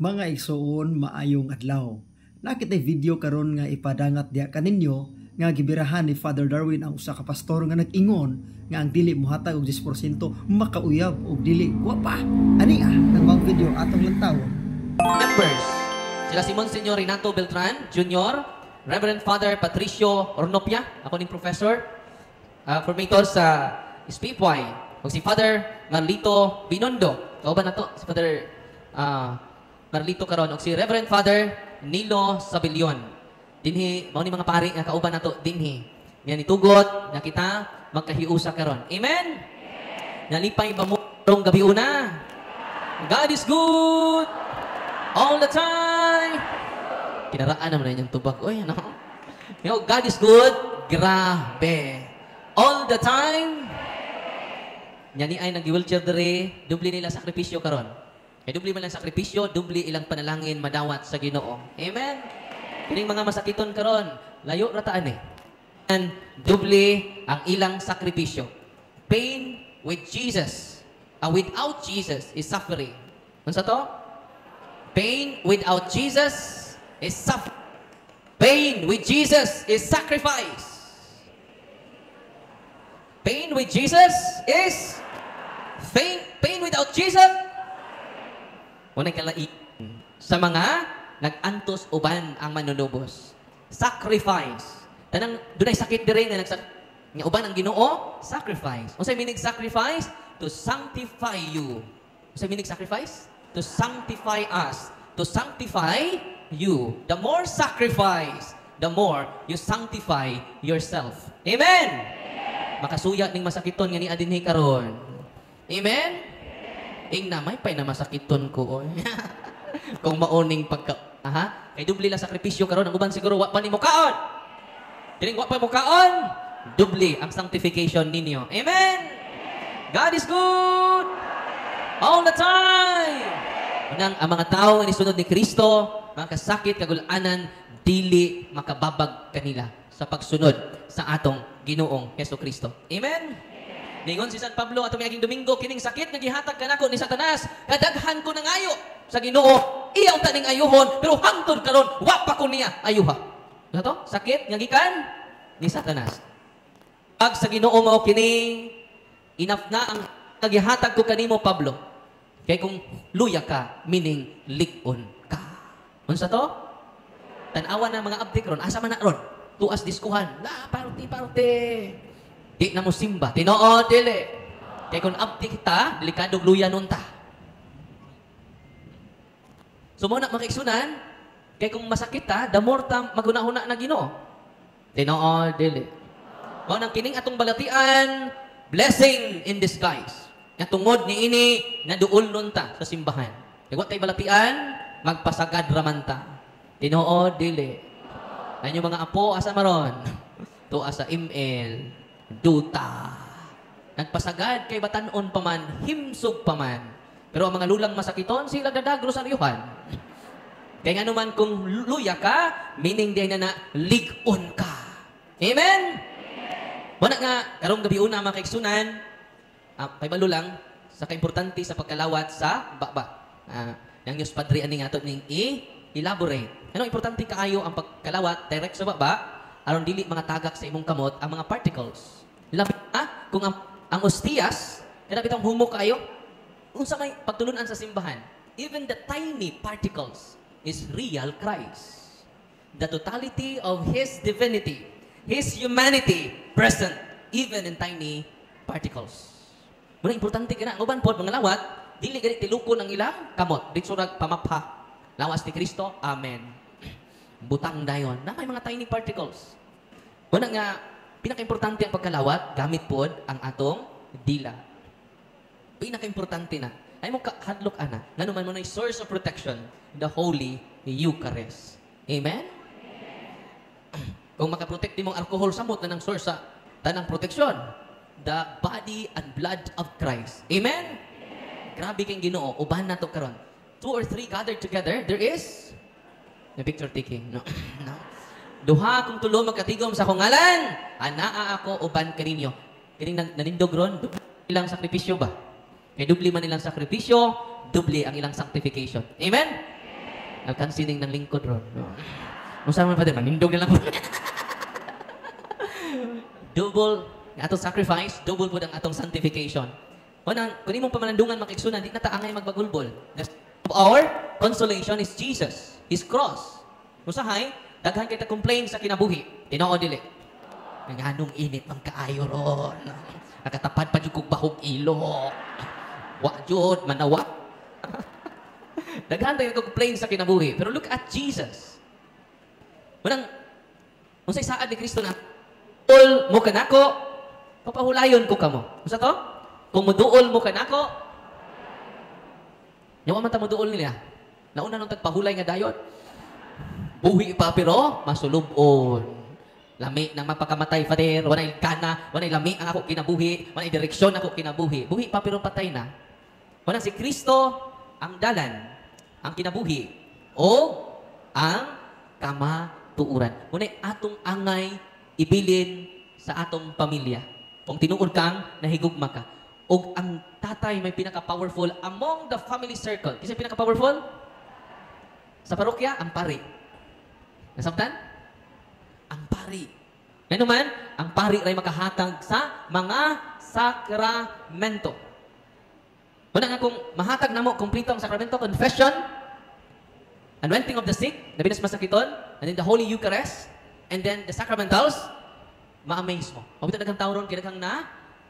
Mga igsoon, maayong adlaw. Nakita video karon nga ipadangat diya kaninyo nga gibirahan ni Father Darwin ang usa ka pastor nga nag-ingon nga ang dili mohatag og 10% makauyab og dili guwapa. Ani ang mga video atong lantawon. Members, sila si Monsignor Renato Beltran Jr., Reverend Father Patricio Ornopia, ako ning professor, formator sa SPPY, ug si Father Marlito Binondo. Kauban na to, si Father Marlito karon, ug si Reverend Father Nilo Sabillon. Dinhi, mao ni mga pari nga kauban nato dinhi. Nga nitugot na kita magkahiusa karon. Amen. Nalipay ba mo rong gabi una? God is good all the time. Kinaraan naman na yung tubag. Uy, ano? God is good. Grabe. All the time. Yan ay nag-wheelchair dere. Dubli nila sakripisyo karon. Kaya dubli man lang sakripisyo, dubli ilang panalangin madawat sa Ginoo. Amen? Kining mga masakiton karon, layo rataan eh. And dubli ang ilang sakripisyo. Pain with Jesus. Without Jesus is suffering. Ano sa to? Pain without Jesus is suffering. Pain with Jesus is sacrifice. Pain with Jesus is pain without Jesus. Unay kalait sa mga nag-antos uban ang manunubos. Sacrifice. Tanang dunay sakit dire nga nga uban ang Ginoo, sacrifice. Unsay meaning sacrifice? To sanctify you. Unsay meaning sacrifice? To sanctify us. To sanctify you. The more sacrifice, the more you sanctify yourself. Amen. Makasuya ning masakiton nga ni adinhi karon. Amen. Ingna may pay na masakiton ko. Kung mauning pagka kay dubli la sakripisyo karon ang uban siguro wa pa nimo kaon. Dining wa pa mo kaon, dubli ang sanctification ninyo. Amen. God is good all the time. Unang ang mga tao nga nisunod ni Kristo, mga kasakit kagul-anan dili makababag kanila sa pagsunod sa atong Ginoong Hesukristo. Amen. Ningon si San Pablo atong miaging Domingo, kining sakit nga gihatag kanako ni Satanas, kadaghan ko nangayo sa Ginoo. Iyaw taning ayuhon, pero hangtod karon wa pa ko niya ayuha. Ano to? Sakit nga gikan ni Satanas. Pag sa Ginoo mao kini, enough na ang nagihatag ko kanimo Pablo. Kay kung luya ka, meaning lig-on ka. Unsa to? Tan-awa na mga abdi karon, asa man na ron? Tuas diskuhan. Party. Di na mo simba. Tinoo, dili. Kaya kung abdi kita, delikadong luya nun ta. So muna makiksunan, kaya kung masakit ta, the more ta magunahuna na Ginoo. Tinoo, dili. O nang kining atong balatian, blessing in disguise. Nga tungod ni ini, naduol nun ta sa simbahan. Kaya tay balatian, magpasagad raman ta. Tinoo, dili. Ano mga apo, asa maron? To asa email. Duta. Nagpasagad kay batanon pa man, himsog pa man. Pero ang mga lulang masakiton, sila dadagro sa riyuhan. Kaya nga naman kung luya ka, meaning din na lig-on ka. Amen? Wala nga, karong gabi una mga kaiksunan, paibalo lang, sa kaimportante sa pagkalawat sa baba. Yang Diyos Padre aning ato ning i-elaborate. Ano importante kaayo ang pagkalawat direct sa baba, aron dili mga tagak sa imong kamot ang mga particles. Labi kung ang ostias, dapat ang humok kayo, unsa may pagtulunan sa simbahan, even the tiny particles is real Christ. The totality of His divinity, His humanity present even in tiny particles. Muna importante ka na, ang uban po, mga lawat, dili ganit tilukon ang ilang kamot. Dito surag pamapha. Lawas ni Kristo, Amen. Butang dayon na may mga tiny particles. Una nga, pinaka-importante ang pagkalawat, gamit po ang atong dila. Pinaka-importante na. Ay mo hadlok ana. Ngano man mo na source of protection, the Holy Eucharist. Amen? Kung makaprotect mong alcohol, samot na ng source sa tanang proteksyon. The body and blood of Christ. Amen? Grabe kang Ginoo. Uban na to karon. 2 or 3 gathered together, there is the picture taking. No. Duha kung tulo magkatigom sa akong ngalan, anaa ako uban kaninyo. Kining nanindog ron, ilang sakripisyo ba? Kaya dubli man ilang sakripisyo, dubli ang ilang sanctification. Amen? Alkansining ng lingkod ron. Kung saan man pa din, manindog na lang. Double, ang atong sacrifice, double po ang atong sanctification. Kung imong pamalandungan makiksunan, di na taangay magbagulbol. Our consolation is Jesus, His cross. Usahay, daghan kita complain sa kinabuhi. Tinoo dili. Nganong init mang kaayo ron. Nakatapad pa jud kog bahog ilok. Wa jud manawa. Daghan tayo complain sa kinabuhi. Pero look at Jesus. Munang unsay saad ni Kristo na duol mo kanako, papahulayon ko kamo. Unsa to? Kung muduol mo kanako, yawa man ta muduol nila. Nauna nung tagpahulay nga dayon. Buhi pa pero masulubon. Lami nang mapakamatay Father, walay kana, walay lami ang ako kinabuhi, walay direksyon ako kinabuhi. Buhi pa pero patay na. Wala si Kristo ang dalan, ang kinabuhi o ang kamatuuran. Munay atong angay ibilin sa atong pamilya. Kung tinuod kang nahigugma ka. O ang tatay may pinaka-powerful among the family circle. Kasi pinaka-powerful? Sa parokya, ang pari. Nasabtan? Ang pari. Ngayon naman, ang pari ay makahatag sa mga sakramento. Una nga kung mahatag na mo, kumplito ang sakramento, confession, anointing of the sick, na binasmasakiton, and then the Holy Eucharist, and then the sacramentals, ma-amaze mo. Mabito nagang tao ron, kinagang na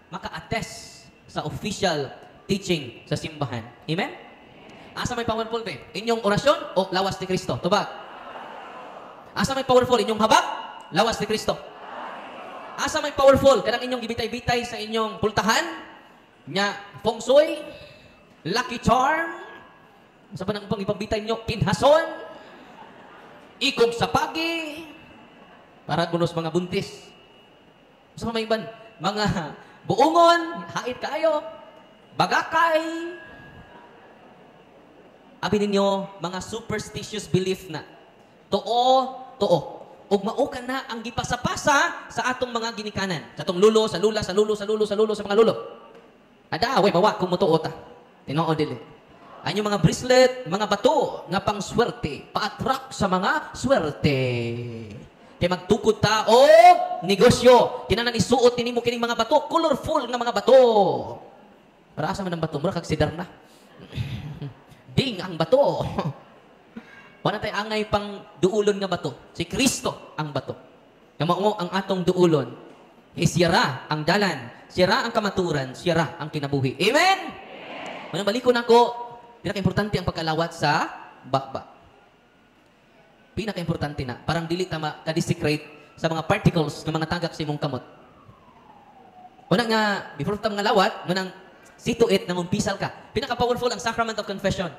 maka-attest sa official teaching sa simbahan. Amen? Asa may powerful ba? Inyong orasyon o lawas ni Kristo? Tubag. Asa may powerful? Inyong habak? Lawas ni Kristo. Asa may powerful? Kanang inyong gibitay-bitay sa inyong pultahan? Nya, feng shui? Lucky charm? Sa pa nang ipambitay nyo? Pinhason? Ikog sa pagi? Para gunos mga buntis. Sa may iban? Mga buungon? Hait kayo? Bagakay? Abi ninyo, mga superstitious belief na. Too. Ug maukan na ang gipasa-pasa sa atong mga ginikanan. Sa atong lulo, sa lula, sa lulo, sa lulo, sa lulo, sa mga lulo. Ada, way bawa kung mutuo ta. Tinoo dili. Anyong mga bracelet, mga bato, nga pang swerte, pa-attract sa mga swerte. Kaya magtukod ta o negosyo. Tinanan isuot tinimo kining mga bato, colorful nga mga bato. Para asa man ang bato, mura kag sidar na. Ding ang bato. Wala tayo angay pang duulon nga bato. Si Kristo ang bato. Kamao ang atong duulon. Siyara ang dalan. Siyara ang kamaturan. Siyara ang kinabuhi. Amen? Manang balikon ako, pinaka-importante ang pagkalawat sa bakba. Pinaka-importante na. Parang dili ta ka-desecrate sa mga particles ng mga tagak sa imong kamot. Una nga, before ta mga lawat, manang see to it na mumpisal ka. Pinaka-powerful ang sacrament of confession.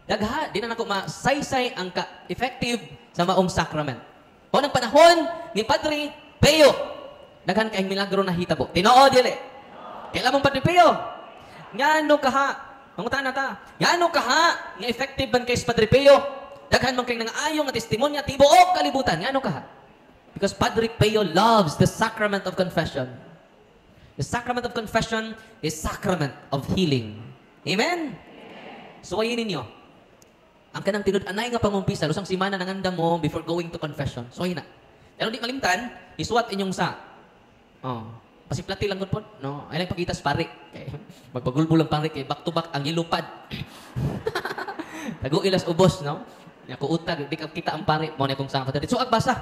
Dagha, di na nako masaysay ang ka-effective sa maong sacrament. O ng panahon ni Padre Pio, daghan kay milagro na hitabo. Tinoo dili. Kailan mong Padre Pio? Ngano kaha? Mangutan na ta. Ngano kaha nga effective ban kay Padre Pio? Daghan man kay nangaayo nga testimonya tibuok kalibutan. Ngano kaha? Because Padre Pio loves the sacrament of confession. The sacrament of confession is sacrament of healing. Amen? So ayin ninyo. Ang kanang tinud-anay nga pangumpisa, lusang simana nanganda mo before going to confession. So ayun na. Pero di malimtan, isuwat inyong sa. Pasiplati lang gud po. No, ay lang pakitas pare. Magbagulbul lang pare kay back to back ang ilupad. Tago ilas ubos, no? Ako utag, di ka kita ang pare mo na kung saan ka. So agbasa.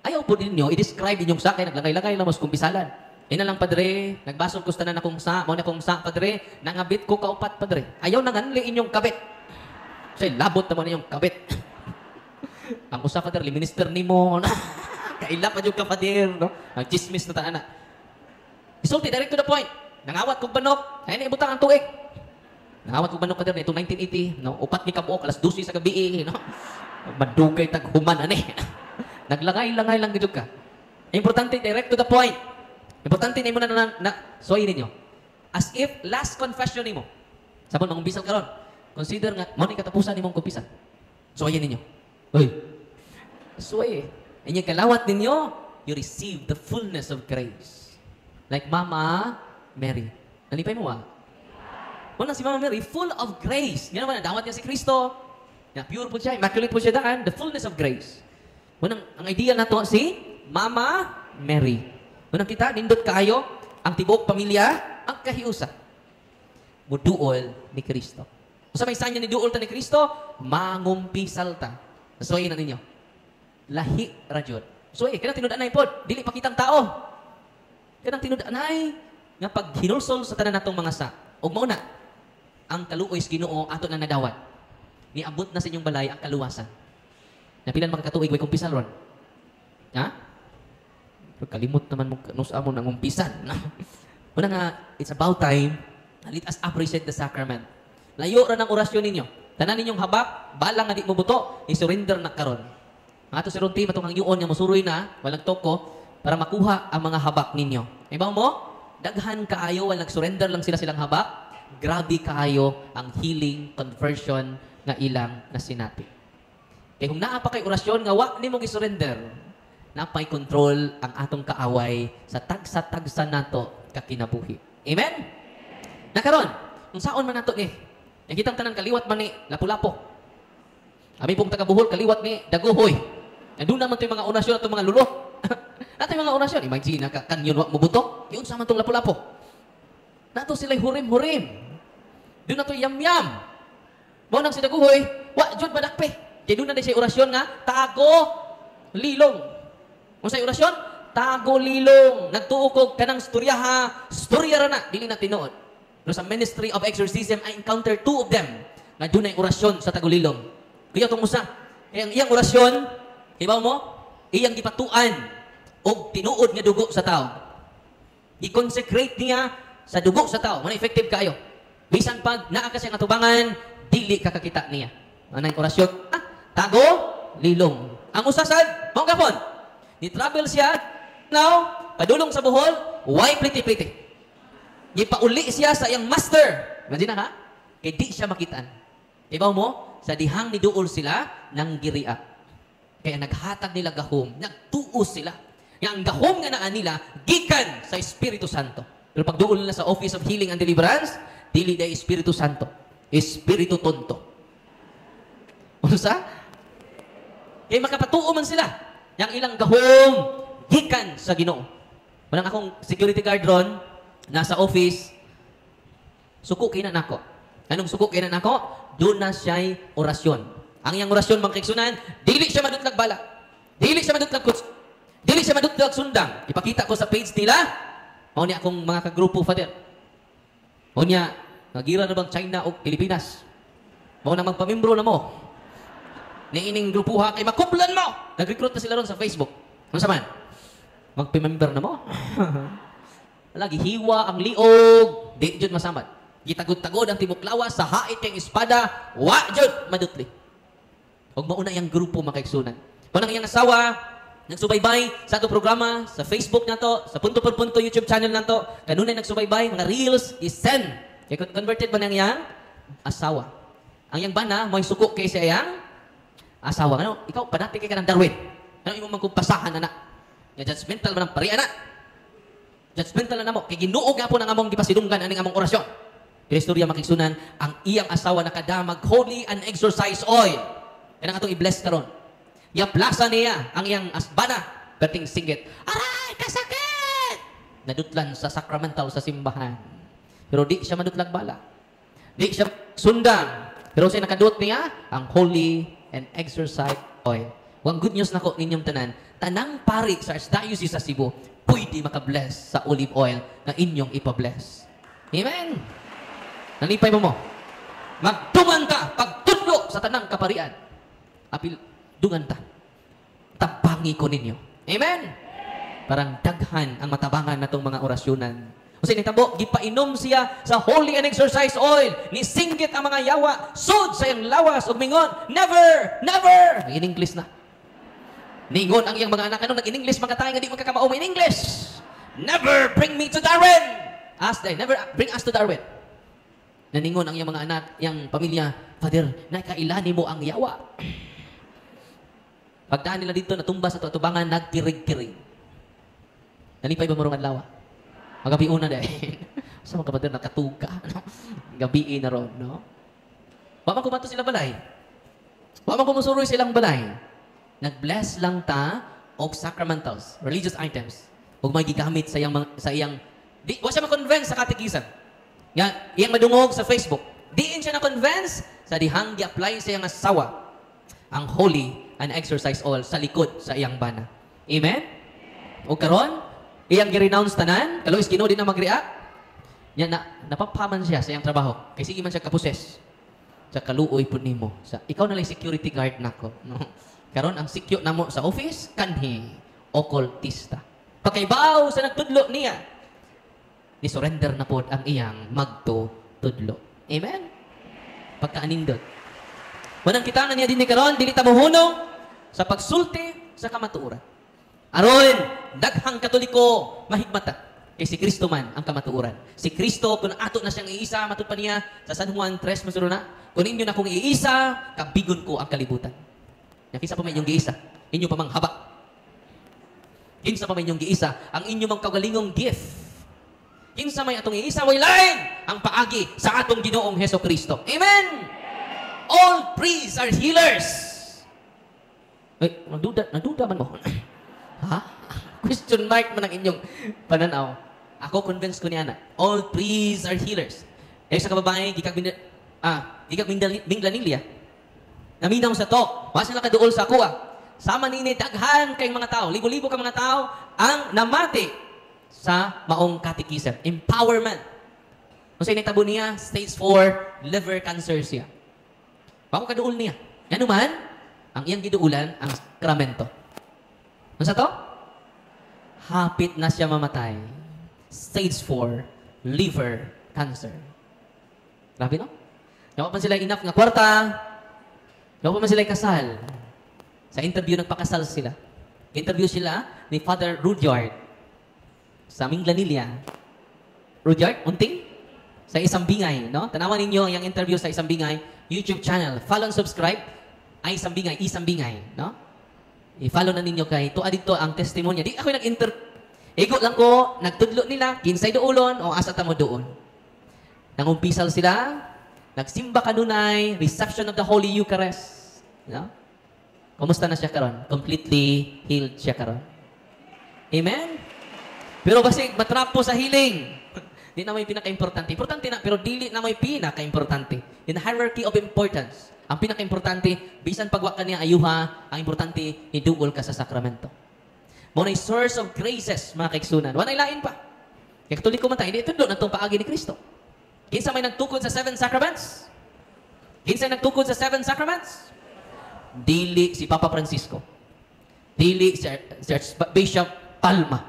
Ayaw po ninyo i-describe inyong sa kay naglagay-lagay lang mas kumpisalan. Ina lang padre, nagbasol ko tanan akong sa, mo na kong sa padre, nangabit ko kaupat padre. Ayaw nanganli inyong kabit. Say labot naman inyong kabit. Ang usa padre, minister nimo, no? Kaila pa jud ka padre, no? Nagchismis na ta ana. Isulti direct to the point. Nangawat kog banok, ay na ibutang ang tuig. Nangawat kog banok padre itong 1980, no? Upat ni kabuok alas 12 sa gabi, no? Madugay tag human ani. Naglangay-langay lang gid ka. Importante direct to the point. Importante nimo na soy ninyo. As if last confession nimo. Sabon mong bisal karon. Consider nga mo ni katapusan nimong kumpisan. Soy ninyo. Oy. Soy. Inyo kalawat ninyo, you receive the fullness of grace. Like Mama Mary. Nalipay mo Muna si Mama Mary, full of grace. Yan naman, dawat niya si Kristo. Pure po siya, immaculate po siya daan, the fullness of grace. Munang, ang idea na to si Mama Mary. Munang kita, nindot kayo, ang tibok pamilya, ang kahiusa. Muduol ni Kristo. Sa may sanya ni duol ta ni Kristo, mangumpisal ta. So, na ninyo. Lahi rajod. So, kanang tinudaan na ipod, dili pakitang tao. Kanang tinudaan ay, nga pag hinulsol sa tanan natong mga sa, og mauna, ang kaluoy sa Ginoo ato na nadawat. Niabot na sa inyong balay ang kaluwasan. Napilan makakatuig way kumpisal ron. Ha? Kalimot naman mo nusa mo nang umpisan. Una nga, it's about time let us appreciate the sacrament. Layo ra ng orasyon ninyo. Tanan ninyong habak, balang nga di mo buto, i-surrender na karon. Ato si Ronti, matong ang iyon nga musuroy na, walang toko, para makuha ang mga habak ninyo. Ibaw mo, daghan kaayo, walang surrender lang sila silang habak, grabe kaayo ang healing, conversion nga ilang na sinati. Kaya kung naapa kay orasyon nga wa ni mong i-surrender, napay control ang atong kaaway sa tagsa-tagsa nato kakinabuhi. Amen? Nakaron, kung saon man nato ni, nakitang tanan kaliwat man ni Lapu-Lapu. Ami pong taga-Buhol, kaliwat ni Daguhoy. Doon naman ito yung mga orasyon at mga lulo. Nato yung mga orasyon. Imagine, kanyon wak mubuto. Yun sa man itong Lapu-Lapu. Nato sila'y hurim-hurim. Doon na ito yam-yam. Mo nang si Daguhoy, wa, jud badakpe. Kaya doon na siya orasyon nga, tago-lilong. Kung sa orasyon, tago-lilong. Nagtuukog ka ng storya ra na. Dili na tinuod. Pero sa Ministry of Exorcism, I encountered 2 of them na doon ay orasyon sa tagulilong. Kaya itong musa, iyang orasyon, ibaw mo, iyang gipatuan o tinuod nga dugo sa tao. I-consecrate niya sa dugo sa tao. Mana effective kayo. Bisan pag naa ka siyang atubangan, dili kakakita niya. Ano yung orasyon? Tago, lilong. Ang usasad, mong kapon, ni-travel siya, now, padulong sa Bohol, why pliti-pliti? Ipauli siya sa iyang master. Imagine na ha? Kaya di siya makitaan. Ibaw mo, sa dihang ni duol sila, nang giria. Kaya naghatag nila gahom, nagtuos sila. Yang gahom nga naan nila, gikan sa Espiritu Santo. Pero pag duol nila sa Office of Healing and Deliverance, dili na Espiritu Santo. Espiritu Tonto. Ano sa? Kaya makapatuo man sila. Yang ilang gahom, gikan sa Ginoo. Walang akong security guard ron, nasa office, suko kinan ako. Anong suko kinan ako? Doon na siya'y orasyon. Ang iyang orasyon, mga kaigsunan, dili siya madutlag bala. Dili siya madutlag kuts. Dili siya madutlag sundang. Ipakita ko sa page nila. Mao niya akong mga kagrupo, Father. Mao niya, nagira na bang China o Pilipinas? Mao na magpamimbro na mo. Niining grupuha kay makublan mo. Nag-recruit na sila ron sa Facebook. Ano sa man? Magpimember na mo. Lagi hiwa ang liog, di jud masamad. Gitagod-tagod ang tibok lawas sa hait kang espada, wa jud madutli. Og mauna yang grupo makaigsunan. Kunang iyang asawa nagsubaybay sa ato programa sa Facebook nato, sa Punto por Punto YouTube channel nato. Kanunay nagsubaybay mga reels i-send. Kay converted ba nang yang asawa. Ang yang bana mo'y suko kay siya yang asawa. Ano, ikaw panati kay kanang Darwin. Ano imong magkumpasahan anak? Ya judgmental man ang pari anak. Judgmental na namo. Kay ginuog nga po ng among gipasidunggan aning among orasyon. Kaya istorya makiksunan, ang iyang asawa nakadamag holy and exorcise oil. Kaya nga itong i-bless karon. Yaplasa niya ang iyang asbana. Berting singgit, aray, kasakit! Nadutlan sa sacramental sa simbahan. Pero di siya madutlag bala. Di siya sundang. Pero siya nakadut niya ang holy and exorcise oil. Ang good news na ko ninyong tanan, tanang pari sa Archdiocese sa Cebu, pwede makabless sa olive oil na inyong ipabless. Amen? Nalipay mo mo. Magdungan ka pagtudlo sa tanang kaparian. Apil, dungan ta. Tabangi ko ninyo. Amen? Parang daghan ang matabangan na itong mga orasyonan. Kasi nitabo, gipainom siya sa holy and exorcise oil. Nisinggit ang mga yawa. Sud sa iyang lawas o mingon, never, never. In-English na. Ningon ang iyang mga anak, ano, nag-in-English, magkatay nga di magkakamaom in English. Never bring me to Darwin. Never bring us to Darwin. Naningon ang iyang mga anak, iyang pamilya, Father, nakailani mo ang yawa. Pagdaan nila dito, natumba sa tubangan, nagkirig-kirig. Nalipay ba marungan lawa? Magabi una dahil. Sa mga kapatid, nakatuka. No? Gabi na ron, no? Wama kumato sila balay. Wama kumusuroy silang balay. Nag-bless lang ta og sacramentals, religious items. Ug may gigamit sa iyang di wa siya ma-convince sa katekisan. Nga iyang madungog sa Facebook. Diin siya na-convince sa dihang gi-apply sa iyang asawa ang holy and exercise oil sa likod sa iyang bana. Amen? O karon, iyang gi-renounce tanan, kalois Ginoo di na mag-react. Nya napapaman siya sa iyang trabaho. Kay sige man siya kaposes. Sa kaluoy po nimo. Sa ikaw na lang security guard nako, no? Karon ang sikyo namo sa office kanhi okultista. Pagkaibaw sa nagtudlo niya, ni surrender na pod ang iyang magtutudlo. Amen. Pagkaanindot. Manang kita nga niya dinhi karon dili ta mohunong sa pagsulti sa kamatuoran. Aron daghang Katoliko mahigmata. Kay si Kristo man ang kamatuoran. Si Kristo, kung ato na siyang iisa, matod pa niya sa San Juan 3, masuro na, kung inyo na kong iisa, kabigon ko ang kalibutan. Kisa pa may inyong giisa, inyo pa mang haba. Kinsa pa may inyong giisa, ang inyo mang kagalingong gift. Kinsa may atong iisa, way lain ang paagi sa atong Ginoong Heso Kristo. Amen! All priests are healers. Ay, nagduda man mo. Ha? Question mark man ang inyong pananaw. Ako convinced ko niya na. All priests are healers. Eh sa kababae, gikag Minglanilya. Naminaw sa to. Wa sila kaduol sa kuha. Sama nini daghan kay mga tao, libo-libo ka mga tao ang namati sa maong katekism. Empowerment. Kung sa initabo niya, stage 4 liver cancer siya. Bako kaduol niya. Yan naman, ang iyang giduulan, ang sakramento. Ano sa to? Hapit na siya mamatay. Stage 4, liver cancer. Grabe, no? Yawa pa sila enough nga kwarta. Yawa pa sila kasal. Sa interview, nagpakasal sila. Interview sila ni Father Rudyard sa Minglanilya. Rudyard, unting? Sa Isang Bingay, no? Tanawan ninyo yung interview sa Isang Bingay YouTube channel. Follow and subscribe ay Isang Bingay, no? I-follow na ninyo kay tuwa dito ang testimonya. Di ako Igo lang ko, nagtudlo nila, kinsay doolon, o asa tamo doon. Nangumpisal sila, nagsimba kanunay, reception of the Holy Eucharist. No? Kumusta na siya karon? Completely healed siya karon. Amen? Pero basig, matrapo sa healing. Di na may pinaka-importante. Importante na, pero dili na may pinaka-importante. In the hierarchy of importance, ang pinaka-importante, bisan pagwa ka niya ayuha, ang importante, idugol ka sa sakramento. Muna yung source of graces, mga kaigsunan. Wanay lain pa. Kaya Katoliko man tayo, hindi itudlo na itong paagi ni Kristo. Kinsa may nagtukod sa 7 sacraments? Kinsa nagtukod sa 7 sacraments? Dili si Papa Francisco. Dili si Bishop Palma.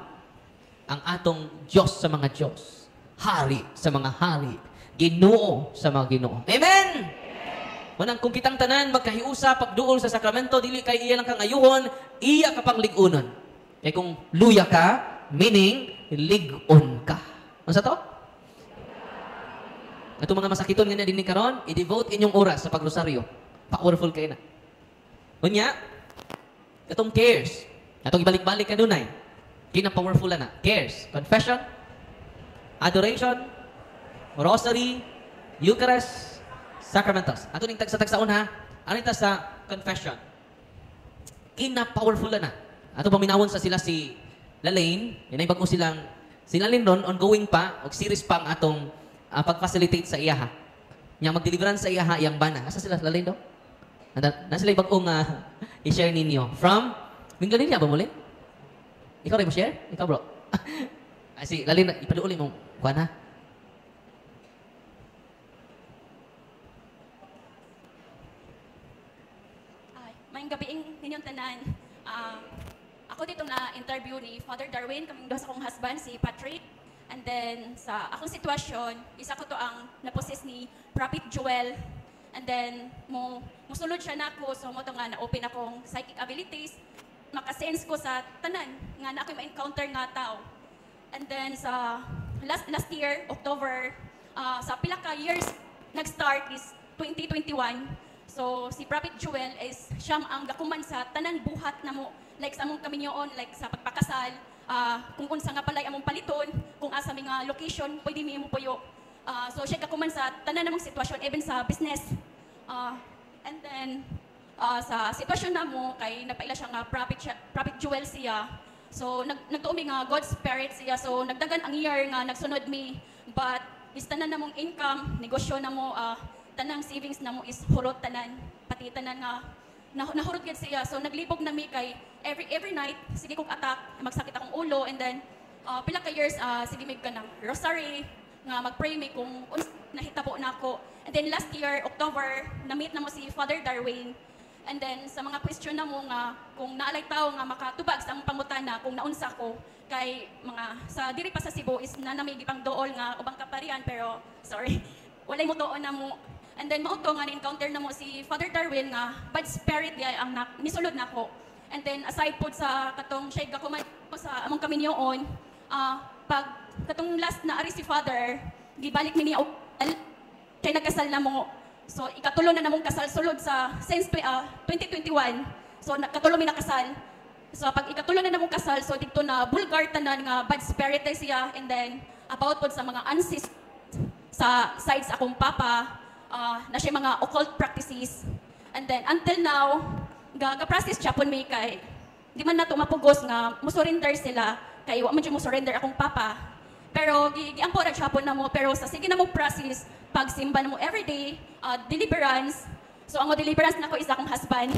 Ang atong Diyos sa mga Diyos. Hari sa mga hari. Ginoo sa mga Ginoo. Amen! Manang kung kitang tanan, magkahiusa, pagduol sa sakramento, dili kay iya lang kang ayuhon, iya ka pang ligunon. Kaya kung luya ka, meaning, ligon ka. Ano sa to? Ito mga masakiton nga na din ni karon, i-devote inyong oras sa pagrosaryo. Powerful kayo na. Unya, itong cares. Itong ibalik-balik ka dunay. Kina-powerful na. Cares. Confession, adoration, rosary, Eucharist, sacramentals. Ato ning tagsa-tagsaon ha. Ano ito sa confession? Kina-powerful na. Ato paminawon sa sila si Lalaine. Yan ay bago silang sila ron, ongoing pa, o series pa ang atong pag-facilitate sa iyaha. Yang mag-deliverance sa iyaha, iyang bana. Asa sila, Lalaine do? Na sila bagong i-share ninyo. From Minglanilya ba muli? Ikaw rin mo share? Ikaw bro. Si Lalaine, ipaduuli mo. Kuha na. Mayang gabi ninyong tanan. Ako dito na interview ni Father Darwin, kaming doon sa akong husband, si Patrick. And then, sa akong sitwasyon, isa ko to ang naposes ni Prophet Joel. And then, musulod siya na ako, so mo to nga na-open akong psychic abilities. Makasense ko sa tanan, nga na ako'y ma-encounter nga tao. And then, sa last year, October, sa pila ka years, nag-start is 2021. So, si Prophet Joel is siyang ang gakuman sa tanan buhat na mo, like sa among kaminyoon, like sa pagpakasal, kung unsa nga palay among paliton, kung asa mi nga location pwede mi mo puyo. So siya kakuman sa tanan namong sitwasyon, even sa business. And then sa sitwasyon namo kay napaila siya nga prophet jewel siya. So nagtuomi nga God's spirit siya. So nagdagan ang year nga nagsunod mi, but is tanan namong income, negosyo namo, tanang savings namo is hurot tanan, pati tanan nga nahurot gid siya. So naglibog na mi kay every night sige kog attack, magsakit akong ulo, and then pila ka years sige mig kanang rosary nga magpray mi kung nahitabo na ako. And then last year October na-meet na mo si Father Darwin. And then sa mga question na mo nga kung naalay tao nga makatubag sa among pangutana kung naunsa ko kay mga sa diri pa sa Cebu is nanamig pang dool nga ubang kaparian, pero sorry walay mo doon na mo. And then mao to nga na-encounter na mo si Father Darwin nga bad spirit diay ang misulod nako. And then aside po sa katong siya gakuman ko sa among kaminyoon, pag katong last na ari si Father gibalik mi niya kay nagkasal na mo. So ikatulo na namong kasal sulod sa since 2021. So katulo mi nakasal. So pag ikatulo na namong kasal, so dito na bulgar tanan nga bad spirit siya. And then about po sa mga ancestors sa sides akong papa, na siya mga occult practices. And then until now ga-practice chapon mi kay di man nato mapugos nga mo-surrender sila kay wa man mo surrender akong papa. Pero giampo ra chapon na mo, pero sa sige na mo process pagsimba na mo everyday, deliverance. So ang deliverance nako is akong husband.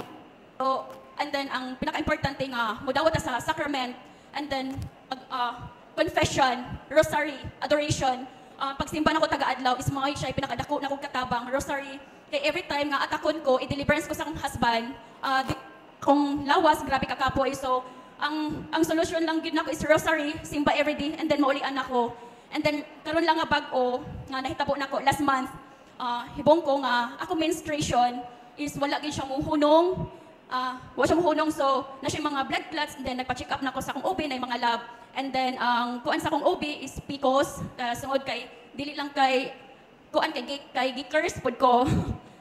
So and then ang pinaka-importante nga mudawat sa sacrament, and then confession, rosary, adoration. Pagsimba nako taga-adlaw is mga siya pinakadako nako katabang rosary. Kay every time nga atakon ko, i-deliverance ko sa akong husband, kung lawas grabe ka kapoy. So ang solution lang gid nako is rosary, simba everyday, and then maulian ako. And then karon lang nga bag-o nga nahitabo nako last month, hibong ko nga ako menstruation is wala gid siya muhunong, wala siya muhunong, so na siya mga blood clots. And then nagpa-check up nako sa akong OB na mga lab. And then ang kuan sa akong OB is PCOS, sungod kay dili lang kay kuan kay gi-curse pud ko.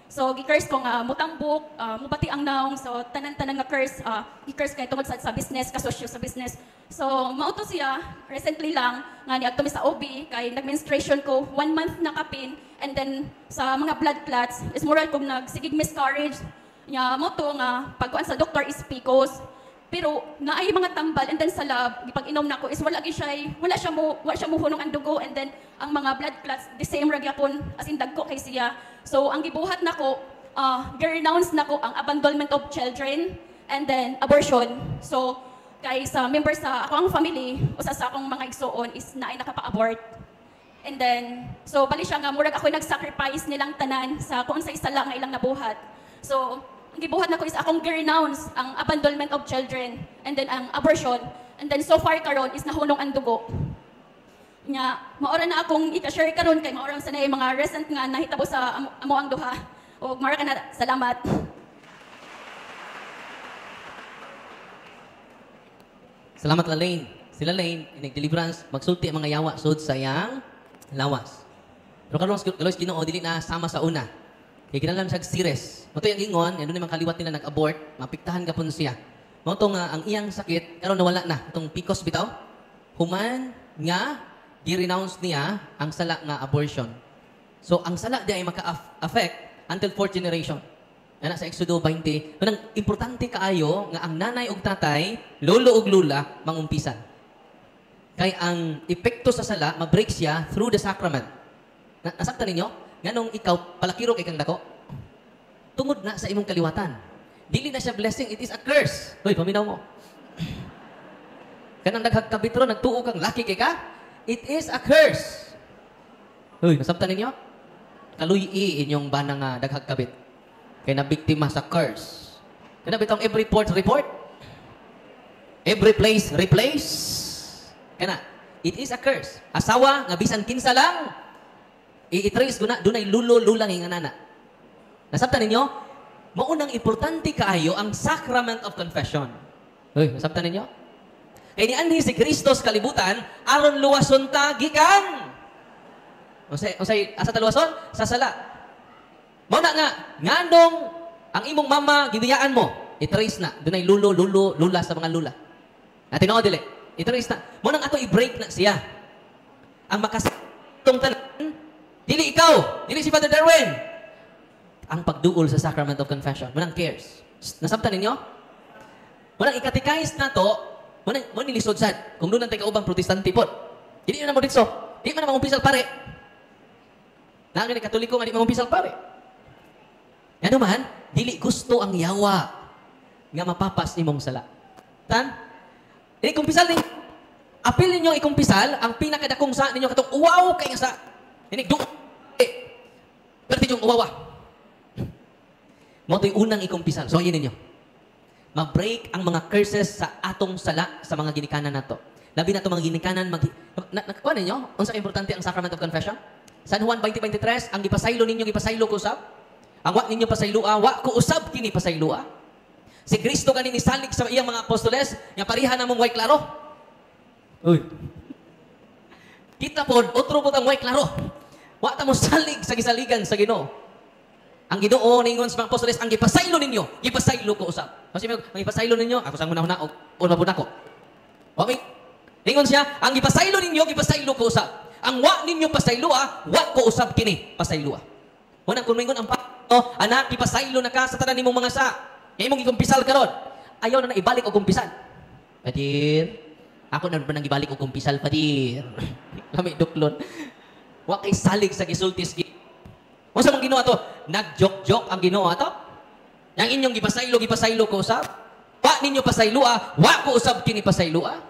So gi-curse ko nga mutambok, mubati ang naong, so tanan-tanan nga curse, gi-curse kay tungod sa business, kasosyo sa business. So mauto siya recently lang nga niadto mi sa OB kay nag-menstruation ko 1 month na kapin, and then sa mga blood clots is moral kong nagsigig miscarriage. Nya mo to nga pagkuan sa doktor is PCOS. Pero naay mga tambal, and then sa lab gipag inom nako is wala siya mo hunong ang dugo, and then ang mga blood clots the same ra gyapon as in dagko kay siya. So ang gibuhat nako, gi-renounce nako ang abandonment of children and then abortion. So kay sa members sa akong family, usa sa akong mga igsoon is naay nakapa-abort. And then so bali siya nga murag ako nag-sacrifice nilang tanan sa kung sa isa lang nga ilang nabuhat. So ang gibuhat nako is akong gi-renounce ang abandonment of children and then ang abortion. And then so far karon is nahunong ang dugo. Nya maora na akong i-share karon kay maora sa nay mga recent nga nahitabo sa amo ang duha. O mara ka na, salamat. Salamat Lane. Sila Lane, nag-deliverance, magsulti ang mga yawa sud sa yang lawas. Pero karon kalos Ginoo dili na sama sa una. Kay kinahanglan sa series. Mato yung ingon, ano ni mga kaliwat nila nag-abort, mapiktahan gapon siya. Mao to nga ang iyang sakit karon nawala na. Itong PCOS bitaw. Human nga gi-renounce niya ang sala nga abortion. So ang sala di ay maka-affect until 4th generation. Ana sa Exodo 20, kanang importante kaayo nga ang nanay ug tatay, lolo ug lula mangumpisan. Kay ang epekto sa sala ma-break siya through the sacrament. Nasabtan ninyo? Nganong ikaw palakiro kay kang dako? Tungod na sa imong kaliwatan. Dili na siya blessing, it is a curse. Hoy, paminaw mo. Kanang naghagkabitro, nagtuo kang laki kay ka? It is a curse. Hoy, nasabtan ninyo? Kaluyi inyong bana nga daghagkabit. Kay nabiktima sa curse. Kaya bitong every port report. Every place replace. Kaya it is a curse. Asawa nga bisan kinsa lang, i-trace ko na, dunay lulo-lulang nga nana. Nasabtan ninyo? Maunang importante kaayo ang sacrament of confession. Hoy, nasabtan ninyo? Kaya ni anhi si Kristos kalibutan, aron luwason ta gikan. Unsay asa ta luwason? Sa sala. Mao na nga, nganong ang imong mama gibiyaan mo, i-trace na, dunay lulo, lula sa mga lula. Na tinuod dili. I-trace na. Mo nang ato i-break na siya. Ang makasitong tanan, dili ikaw, dili si Father Darwin. Ang pagduol sa Sacrament of Confession. Mo nang cares. Nasabtan ninyo? Mo nang ikatikais na to, mo nilisod sad. Kung doon ang taga-ubang protestante po. Dili na mo ditso. Di man na mangumpisal pare. Nang ni Katoliko nga di mangumpisal pare. Ano man, dili gusto ang yawa nga mapapas nimong sala. Tan? Ini kumpisal ninyo. Apil ninyo ikumpisal ang pinakadakong sa ninyo katong uwaw kay nga sa. Ini duk. Pero yung uwawa. Mo to'y unang ikumpisal. So yun ninyo. Ma-break ang mga curses sa atong sala sa mga ginikanan nato. Labi na ito mga ginikanan, nakuha ninyo? Unsa importante ang Sacrament of Confession? San Juan 20:23, ang gipasaylo ninyo, gipasaylo ko usab. Ang wa ninyo pasaylua, wa ko usab kini pasaylua. Si Kristo kanini salig sa iyang mga apostoles, nga pariha namong way klaro. Uy. Kita po, otro po ang way klaro. Wa ta mo salig sa gisaligan sa Ginoo. Ang Ginoo ningon sa mga apostoles, ang gipasaylo ninyo, gipasaylo ko usab. Kasi ang gipasaylo ninyo, ako sang muna og una po nako. Wa mi ningon siya, ang gipasaylo ninyo, gipasaylo ko usab. Ang wa ninyo pasaylua, wa ko usab kini pasaylua. Wala kung mingon ang anak, gipasaylo na ka sa tanan nimong mga sa. Nga imong ikumpisal karon. Ayaw na ibalik og kumpisal. Padir, ako na nang ibalik og kumpisal, padir. Kami duklon. Wa kay salig sa gisultis. Unsa mong Ginoo ato? Nag-joke-joke ang Ginoo ato? Yang inyong gipasaylo ko usab. Wa ninyo pasaylua, wa ko usab kini pasaylua.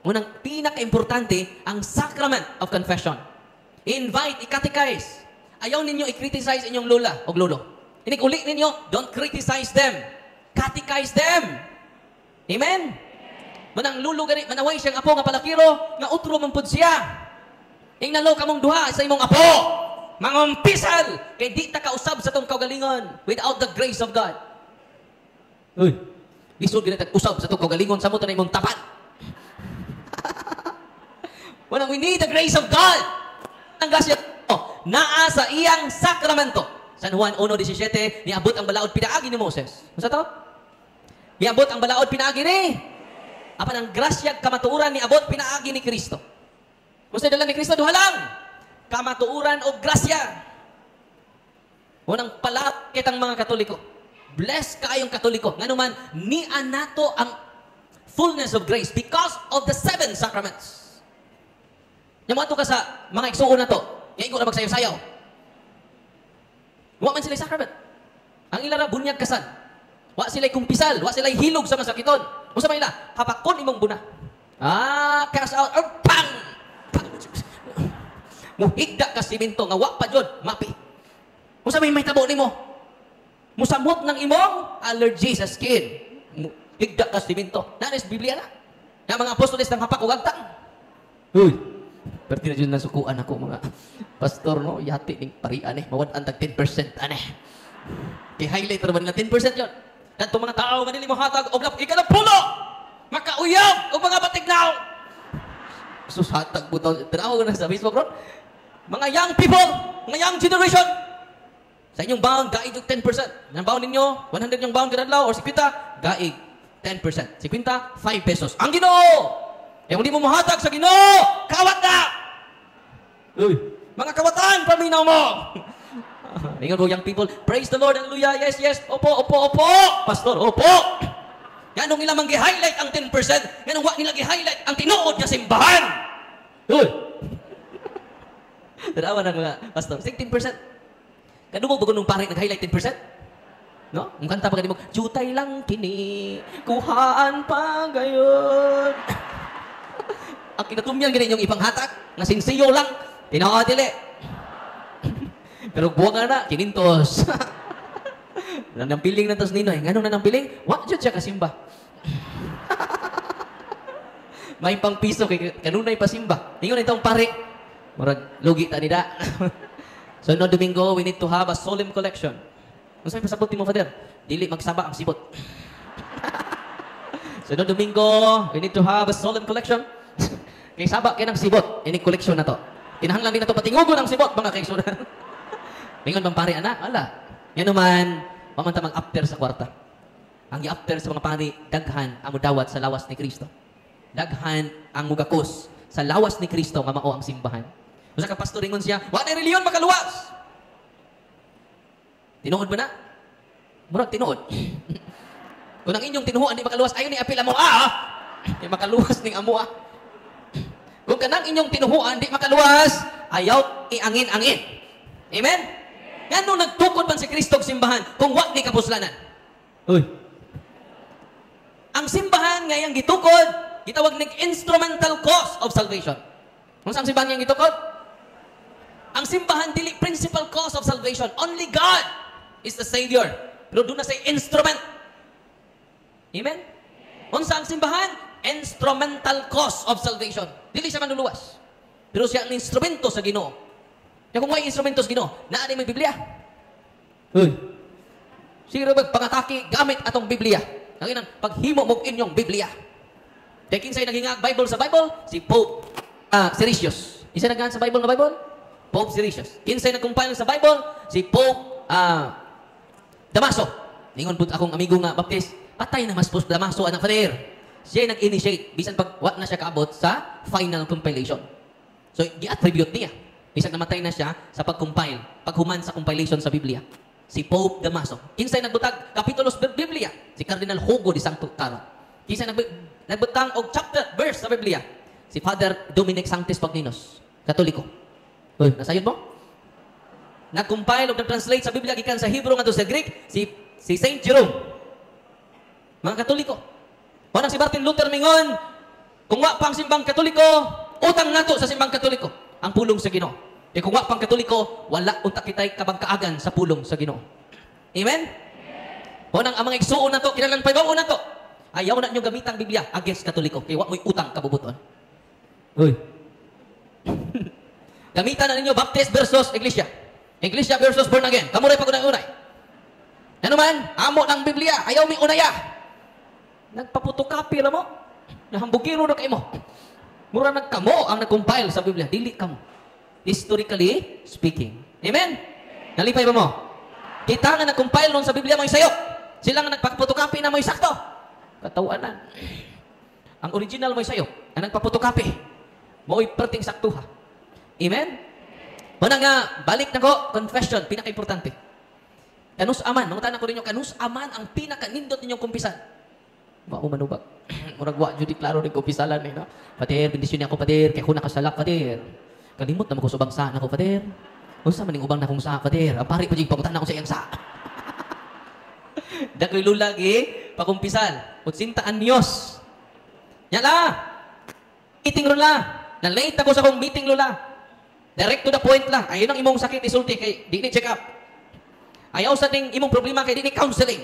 Unang pinaka-importante ang Sacrament of Confession. Invite, i-catechize. Ayaw ninyo i-criticize inyong lola o lolo. Inig-uli ninyo, don't criticize them. Catechize them. Amen? Manang lulo gani, manaway siyang apo nga palakiro, nga utro man pud siya. Ingnalo ka mong duha sa imong apo. Mangumpisal, kay di ta kausab sa tong kaugalingon without the grace of God. Uy, lisod gani usab sa tong kaugalingon sa mo na imong tapat. When we need the grace of God. Ang gasya naa sa iyang sakramento. San Juan 1:17, niabot ang balaod pinaagi ni Moses. Unsa to? Niabot ang balaod pinaagi ni. Apan ang grasya kamatuoran niabot pinaagi ni Kristo. Unsa dala ni Kristo duha lang? Kamatuoran o grasya. Unang pala kitang mga Katoliko. Bless kaayong Katoliko. Nganuman ni anato ang fullness of grace because of the 7 sacraments. Yung ato ka sa mga igsuon na to, ngayon ko na magsayaw-sayaw. Wa man sila'y sacrament. Ang ilara bunyag kasan. Wa sila'y kumpisal, wa sila'y hilog sa masakiton. Usa man ila, hapakon imong buna. Cast out, pang! Muhigda ka siminto nga wa pa jud mapi. Usa may tabo nimo? Musamot ng imong allergy sa skin. Higda ka siminto. Nanis Biblia na. Nga mga apostoles ng hapak ug agtang. Uy. Perti na dyan nasukuan ako mga pastor, no? Yati ning parian eh. Mawad ang tag 10% aneh. I-highlight naman nila 10% yun. At itong mga tao, ganili mo hatag, og ika na pulo! Makauyab! O mga batignaw! Sus, hatag po daw. Tanaw ko na sa Facebook, bro. Mga young people, mga young generation, sa inyong bound, gaig yung 10%. Ang bound ninyo, 100 yung bound kadadlaw, or 50, gaig 10%. 50, 5 pesos. Ang Ginoo! Eh, kung di mo mahatag sa Ginoo, kawat na! Uy, mga kawatan, paminaw mo! Ingat po, young people, praise the Lord, hallelujah, yes, yes, opo, opo, opo! Pastor, opo! Yan nung nila mang-highlight ang 10%, yan nung wak nila gi-highlight ang tinuod niya simbahan! Uy! Tanawa na mga pastor, 16%. Kadumog ba nung pare nag-highlight 10%? No? Ang kanta pa ganun mo, jutay lang kini, kuhaan pa gayon. Ang kinatumyan ganun yung ipanghatak, nga sinsiyo lang, tinawadili. Pero buwag na, kinintos. Nang piling na tos ninoy, ganun na nang piling, wak dyan siya kasimba. May pang piso, kanunay pasimba. Ingon itong pare, marag, lugi ta nida. So, no Domingo, we need to have a solemn collection. Kung sa'yo pasabot mo, Father, dili magsaba ang sibot. So, no Domingo, we need to have a solemn collection. Kay sabak kayo ng sibot, ini collection na to. Kinahanglan din na to patingugo ng sibot, mga kaigsunan. Mingon bang pare, anak? Ala. Yan naman, pamantamang after sa kwarta. Ang i-after sa mga pari, daghan, ang mudawat sa lawas ni Kristo. daghan ang mugakos sa lawas ni Kristo nga mao ang simbahan. Usa ka pastor ingon siya, wa na reliyon makaluwas. Tinuod ba na? Murag tinuod. Kung ang inyong tinuhuan di makaluwas, ayon ni apil amo di makaluwas ning amo Kung kanang inyong tinuhuan di makaluwas, ayaw iangin-angin. Amen? Ngano nagtukod man si Kristo og simbahan kung wa ni kapuslanan? Uy. Ang simbahan ngayang gitukod, gitawag ning instrumental cause of salvation. Unsa ang simbahan ngayang gitukod? Ang simbahan dili principal cause of salvation. Only God is the Savior. Pero doon na say instrument. Amen? Unsa ang simbahan? Instrumental cause of salvation. Dili siya manluluwas. Pero siya ang instrumento sa Ginoo. Kaya kung may instrumento sa Ginoo, naa ni may Biblia. Uy. Siguro pangataki gamit atong Biblia. Ang inang paghimo mo inyong Biblia. Taking say nagingag Bible sa Bible, si Pope Siricius. Isa nagingag sa Bible na Bible? Pope Siricius. Kinsay nag-compile sa Bible, si Pope Damaso. Ningon po akong amigo nga Baptist, patay na mas Pope Damaso anak Father. Siya nag-initiate, bisan pag wat na siya kaabot sa final compilation. So, gi-attribute niya. Bisan namatay na siya sa pag-compile, paghuman sa compilation sa Biblia. Si Pope Damaso. Kinsay nagbutag kapitulos Biblia? Si Cardinal Hugo de Santo Caro. Kinsay nagbutang og chapter, verse sa Biblia? Si Father Dominic Sanctis Pagninos, Katoliko. Uy, nasayod mo? Nag-compile o nag-translate sa Biblia gikan sa Hebrew ngadto sa Greek, si Saint Jerome. Mga Katoliko. O nang si Martin Luther mingon, kung wa pang simbang Katoliko, utang nato sa simbang Katoliko ang pulong sa Ginoo. E kung wa pang Katoliko, wala unta kitay kabangkaagan sa pulong sa Ginoo. Amen? O nang ang mga igsuon nato, kinalang paybaon nato, ayaw na nyo gamitang Biblia against Katoliko. Kaya wa mo'y utang kabubuton. Uy. Gamitan na ninyo Baptist versus Iglesia. Iglesia versus born again. Kamuray pag unay-unay. Ano man, amo ng Biblia, ayaw mi unaya. Nagpaputokapi na mo. Nahambugiro na kayo mo. Mura nagkamo ang nag-compile sa Biblia. Dili kamo. Historically speaking. Amen? Nalipay ba mo? Kita nga nag-compile nun sa Biblia mo'y sayok. Sila nga nagpaputokapi na mo'y sakto. Katawanan. Ang original mo'y sayok. Ang nagpaputokapi. Mo'y perting saktuha. Amen? Muna nga, balik na ko, confession, pinaka-importante. Kanus aman, mga tanan ko rin yung kanus aman ang pinaka-nindot ninyong kumpisan. Wa mo manubag. Murag wa jud klaro ning kumpisalan ni no. Pader, bendisyon niya ako pader, kay ko nakasalak pader. Kalimot na mo ko sa bangsa na ko pader. Unsa man ning ubang na kong sa pader? Ang pari pa jig pangutan ko sa iyang sa. Dakoy lulagi pakumpisal. Utsintaan Dios. Yala. Meeting ron la. Na-late ako sa akong meeting lula. Direct to the point lang. Ayun ang imong sakit isulti kay di ni check up. Ayaw sa ting imong problema kay di ni counseling.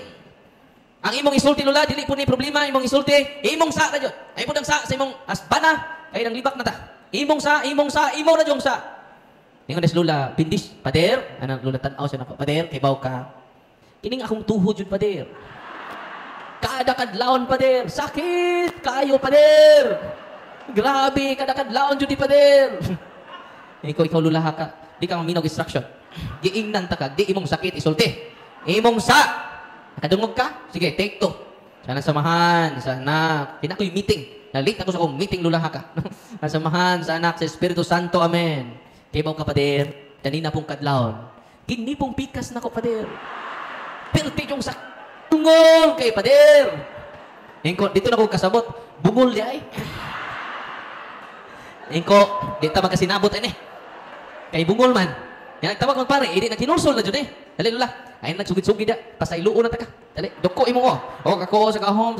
Ang imong isulti lula dili po ni problema imong isulti, imong sa ra jud. Ay pud ang sa imong asbana kay nang libak na ta. Imong sa imo ra jong sa. Ningon des lula, pindis pader, anang lula tan-aw siya nako. Pader kay baw ka. Kining akong tuhod jud pader. Kada kadlawon pader, sakit kayo pader. Grabe kada kadlawon jud di pader. Ikaw lulaha ka. Di ka maminog instruction. Giingnan ta ka. Di imong sakit isulti. Imong sa. Nakadungog ka? Sige, take two. Sana samahan. Sana. Pinakoy meeting. Nalit ako sa kong meeting lulaha ka. Samahan sa anak sa Espiritu Santo. Amen. Kibaw ka, pader. Kanina pong kadlaon. Kini pong pikas na ko, pader. Pilti yung sa tungol kay pader. Dito na ko kasabot. Bungol di ay. Ingko, di ta magkasinabot ini. Kay bungol man. Yan nagtawag man pare, hindi nagkinulsol na dyan eh. Dali lula. Ay nagsugid-sugid ya. Pasayluon na ta ka. Dali, doko imo ko. O kako sa kahom.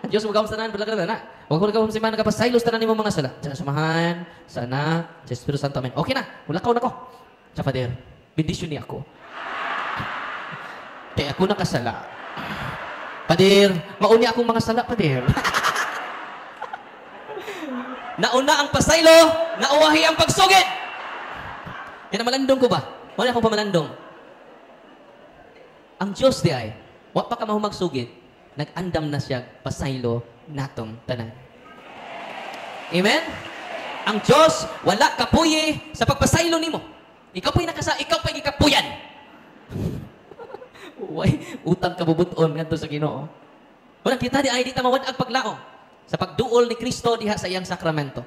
Diyos magawang sanan pala ka na. Huwag ko nagawang simana ka pasaylos tanan nimo mga sala. Sa samahan, sana, sa Espiritu Santo. Amen. Okay na, mulakaw na ko. Sa pader, bendisyon ni ako. Kaya ako nakasala. Pader, mauni akong mga sala, pader. Nauna ang pasaylo, nauwahi ang pagsugid. Yan ang malandong ko ba? Wala akong pamalandong. Ang Diyos di ay, wala pa ka mahumagsugid, nag-andam na siya pasaylo natong tanan. Amen? Ang Diyos, wala kapuyi sa pagpasaylo nimo. Ikaw pa'y ikaw pa'y ikapuyan. Uy, utang kabubuton ngadto sa Ginoo. Walang kita di ay di ta mawad ang paglaom. sa pagduol ni Kristo diha sa iyang sakramento.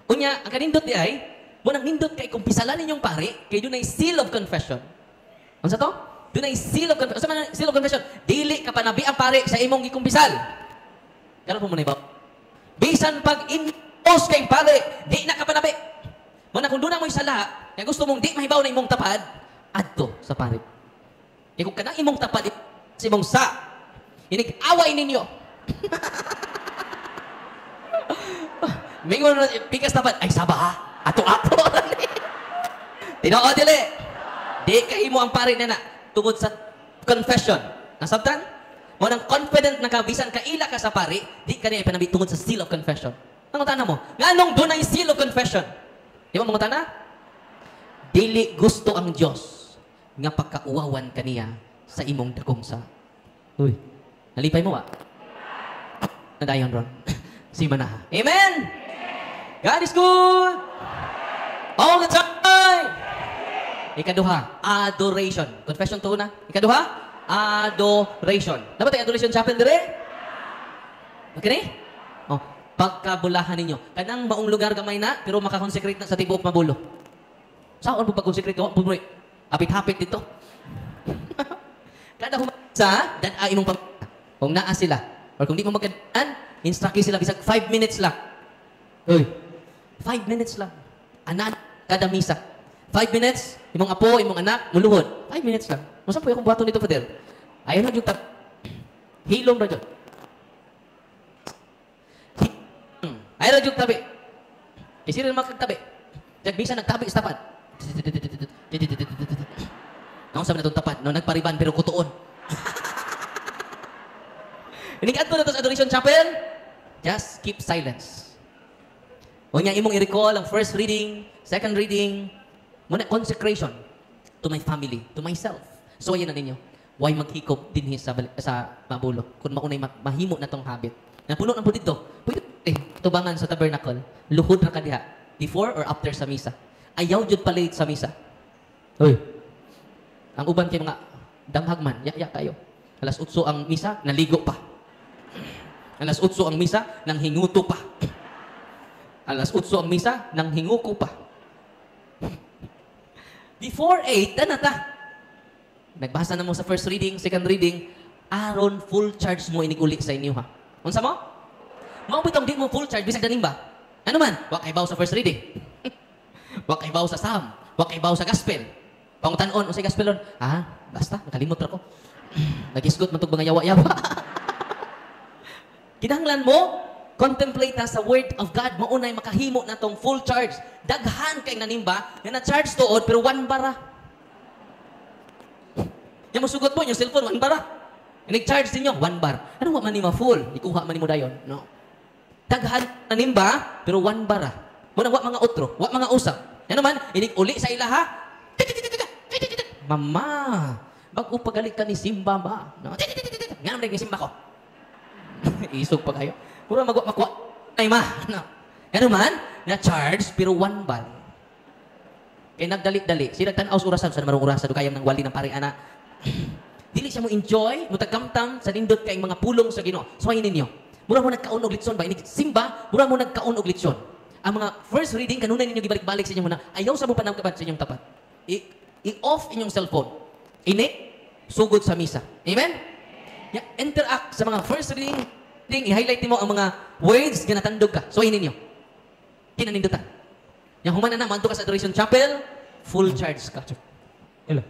Unya, ang kanindot di ay, munang nindot kay kung pisalan ninyong pari, kay doon ay seal of confession. Ano sa to? Doon ay seal of confession. Sa man seal of confession, dili ka panabi ang pari sa imong gikumpisal. Karon po muna iba. Bisan pag in-post kay pari, di na ka panabi. Muna kung doon na mo isala, kaya gusto mong di mahibaw na imong tapad, adto sa pari. Kaya kung kanang imong tapad, sa imong sa, inig-away ninyo. Mingon na, pikas tapad, ay saba ha, ato-ato. Tinoo dili. Di kayo mo ang pari na tungod sa confession. Nasabtan? Mo nang confident na kabisan kaila ka sa pari, di ka niya ipanabi tungod sa seal of confession. Ang tana mo, nganong doon ay seal of confession? Di ba mga tana? Dili gusto ang Diyos nga pagkauwawan kaniya sa imong dakong sa. Uy, nalipay mo ba? Nadayon ron. Si Manaha. Amen! God is good! All the time! Ikaduha, adoration. Confession to na. Ikaduha, adoration. Dapat ay adoration chapel dire? Okay ni? Oh, pagkabulahan ninyo. Kanang maong lugar gamay na, pero makakonsecrate na sa tibuok mabulo. Saan mo pag-consecrate ko? Pumoy. Hapit-hapit dito. Kada humasa, dan ay imong kung naa sila. Or kung di mo magkadaan, instruct sila bisag 5 minutes lang. Uy, 5 minutes lang. Anak, kada misa. 5 minutes, imong apo, imong anak, muluhod. 5 minutes lang. Masa po yung buhaton nito, Father? Ayaw na yung hilom na dyan. Ayaw na yung tabi. Kasi rin magkagtabi. Bisa nagtabi sa tapat. Naon sabi na itong tapat, no? Nagpariban pero kutuon. Inigat mo na ito sa Adoration Chapel, just keep silence. O niya, imong i-recall ang first reading, second reading, muna consecration to my family, to myself. So, ayan na ninyo. Why maghikop din sa mabulo? Kung maunay mahimo na tong habit. Napuno ng po dito. Pwede, tubangan sa tabernacle. Luhod na kadiha. Before or after sa misa. Ayaw jud palate sa misa. Uy. Ang uban kay mga damhagman, ya kayo. Alas 8 ang misa, naligo pa. Alas 8 ang misa, nang hinguto pa. Alas 8 ang misa, nang hinguko pa. Before 8, tanata. Nagbasa na mo sa first reading, second reading, aron full charge mo iniguli sa inyo ha. Unsa mo? Mao bitong di mo full charge bisag daning ba? Ano man? Wa kay baw sa first reading. Wa kay baw sa psalm, wa kay baw sa gospel. Pangutan-on unsay gospel ron? Ah, basta nakalimot ra ko. Nagisgot man tug mga yawa-yawa. Kinahanglan mo contemplate sa word of God, maunay makahimo na tong full charge. Daghan kay nanimba, nga na-charge tuod, pero 1 bara. Yung musugot mo, yung cellphone, 1 bara. Nag-charge din nyo, 1 bar. Ano man ni ma-full? Ikuha man ni mo dayon. No. Daghan nanimba, pero 1 bara. Muna, wa mga utro, wa mga usap. Ano man, inig-uli sa ilaha. Mama, bago pagalit ka ni Simba, ma. No. Nga naman ni Simba ko. Isog pa kayo. Puro magwa-makwa. Ay ma. No. Ano man, na-charge, pero 1 bar. Kaya nagdali-dali. Sila tanaw sa urasan, sa marong urasan, kayang ng wali ng pari-ana. Dili siya mo enjoy, mo tagkamtam sa nindot kay mga pulong sa Ginoo. So ay ninyo. Mura mo nagkaon og litson ba? Ini Simba, mura mo nagkaon og litson. Ang mga first reading kanunay ninyo gibalik-balik sa inyo muna. Ayaw sa mo panangkabat sa inyong tapat. I-off inyong cellphone. Ini sugod sa misa. Amen? Yeah, interact sa mga first reading, i-highlight mo ang mga words nga natandog ka. So ay ninyo. Kinanindutan. Yang human na manto ka sa Adoration Chapel, full charge ka. Hello.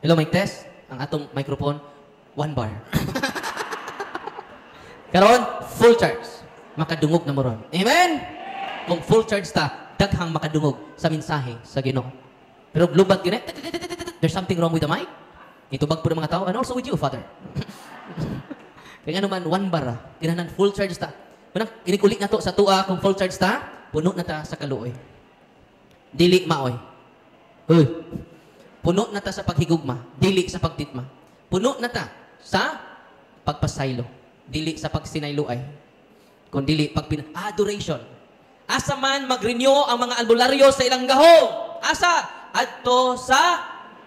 Hello, mic test. Ang atong microphone, 1 bar. Karon, full charge. Makadungog na mo ron. Amen? Kung full charge ta, daghang makadungog sa mensahe sa Ginoo. Pero lubat yun there's something wrong with the mic. Itubag po ng mga tao, and also with you, Father. Kaya naman, 1 bar. Tinanan, full charge ta. Manang, inikulit na to sa tua, kung full charge ta, puno na ta sa kaluoy. Dili maoy. Uy. Puno na ta sa paghigugma, dili sa pagtitma. Puno na ta sa pagpasaylo, dili sa pagsinayloay. Kung dili adoration. Asa man mag-renew ang mga albularyo sa ilang gahong. Asa? Adto sa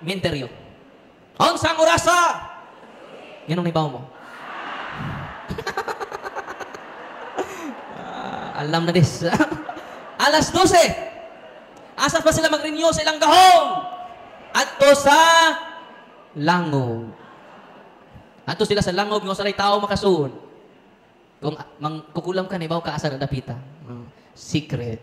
menteryo. Ang sang orasa. Yan ang naibaw mo. Alam na dis. Alas 12. Asa pa sila mag-renew sa ilang gahong? Adto sa langog. Adto sila sa langog nga sa tao makasuon. Kung kukulam ka, ibaw ka asa na dapita. Secret.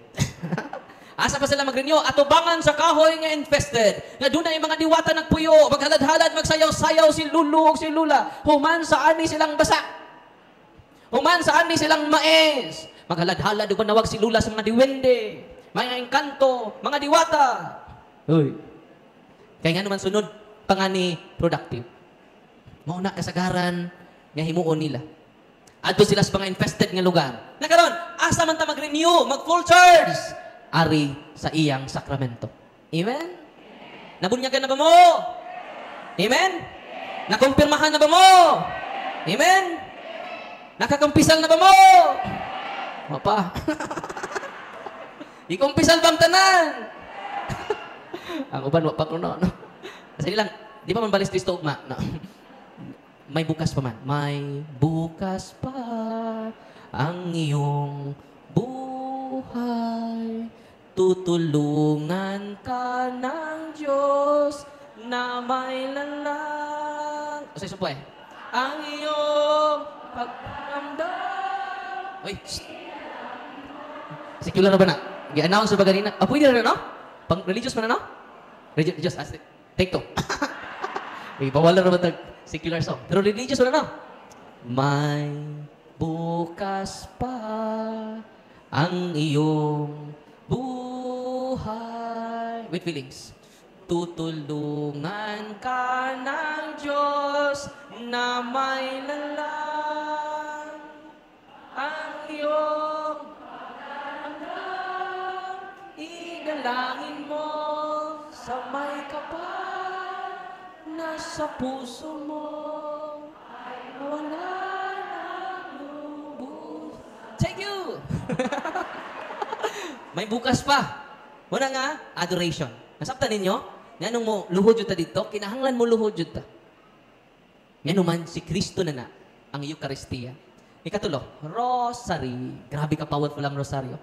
Asa pa sila mag-renew? Atubangan sa kahoy nga infested. Nga doon na yung mga diwata nagpuyo. Maghalad-halad, magsayaw-sayaw si Lulu o si Lula. Human sa ani silang basa. Human sa ani silang mais. Maghalad-halad, doon nawag si Lula sa mga diwende. Mga engkanto, mga diwata. Uy. Kaya nga naman sunod, pangani productive. Mauna kasagaran nga himuon nila. Adto sila sa mga infested nga lugar. Nakaroon, asa man ta mag-renew, mag-full charge. Ari sa iyang sakramento. Amen? Nabunyagan na ba mo? Amen? Nakumpirmahan na ba mo? Amen? Nakakumpisal na ba mo? Mapa. Ikumpisal bang tanan? Ang uban, wapa ko no. Kasi lang, di ba man balis disto ugma? No. May bukas pa man. May bukas pa ang iyong buhay. Tutulungan ka ng Diyos na may lalang. O sa po eh. Ang iyong pagramdam. Uy, secular na ba na? I-announce na ba ganina? Ah, pwede na no? Pang religious man na no? Religious. Take two. Bawal na naman secular song. Pero religious na no? May bukas pa ang iyong buhay. With feelings. Tutulungan ka ng Diyos na may lalang ang iyong pagdamdam. Idalangin mo sa may kapal na sa puso mo ay wala nang lubos. Thank you! May bukas pa. Muna nga, adoration. Nasabtan ninyo? Nga nung mo luhod yun ta dito, kinahanglan mo luhod yun ta. Nga naman, si Kristo na ang Eucharistia. Ikatulo, rosary. Grabe ka powerful ang rosaryo.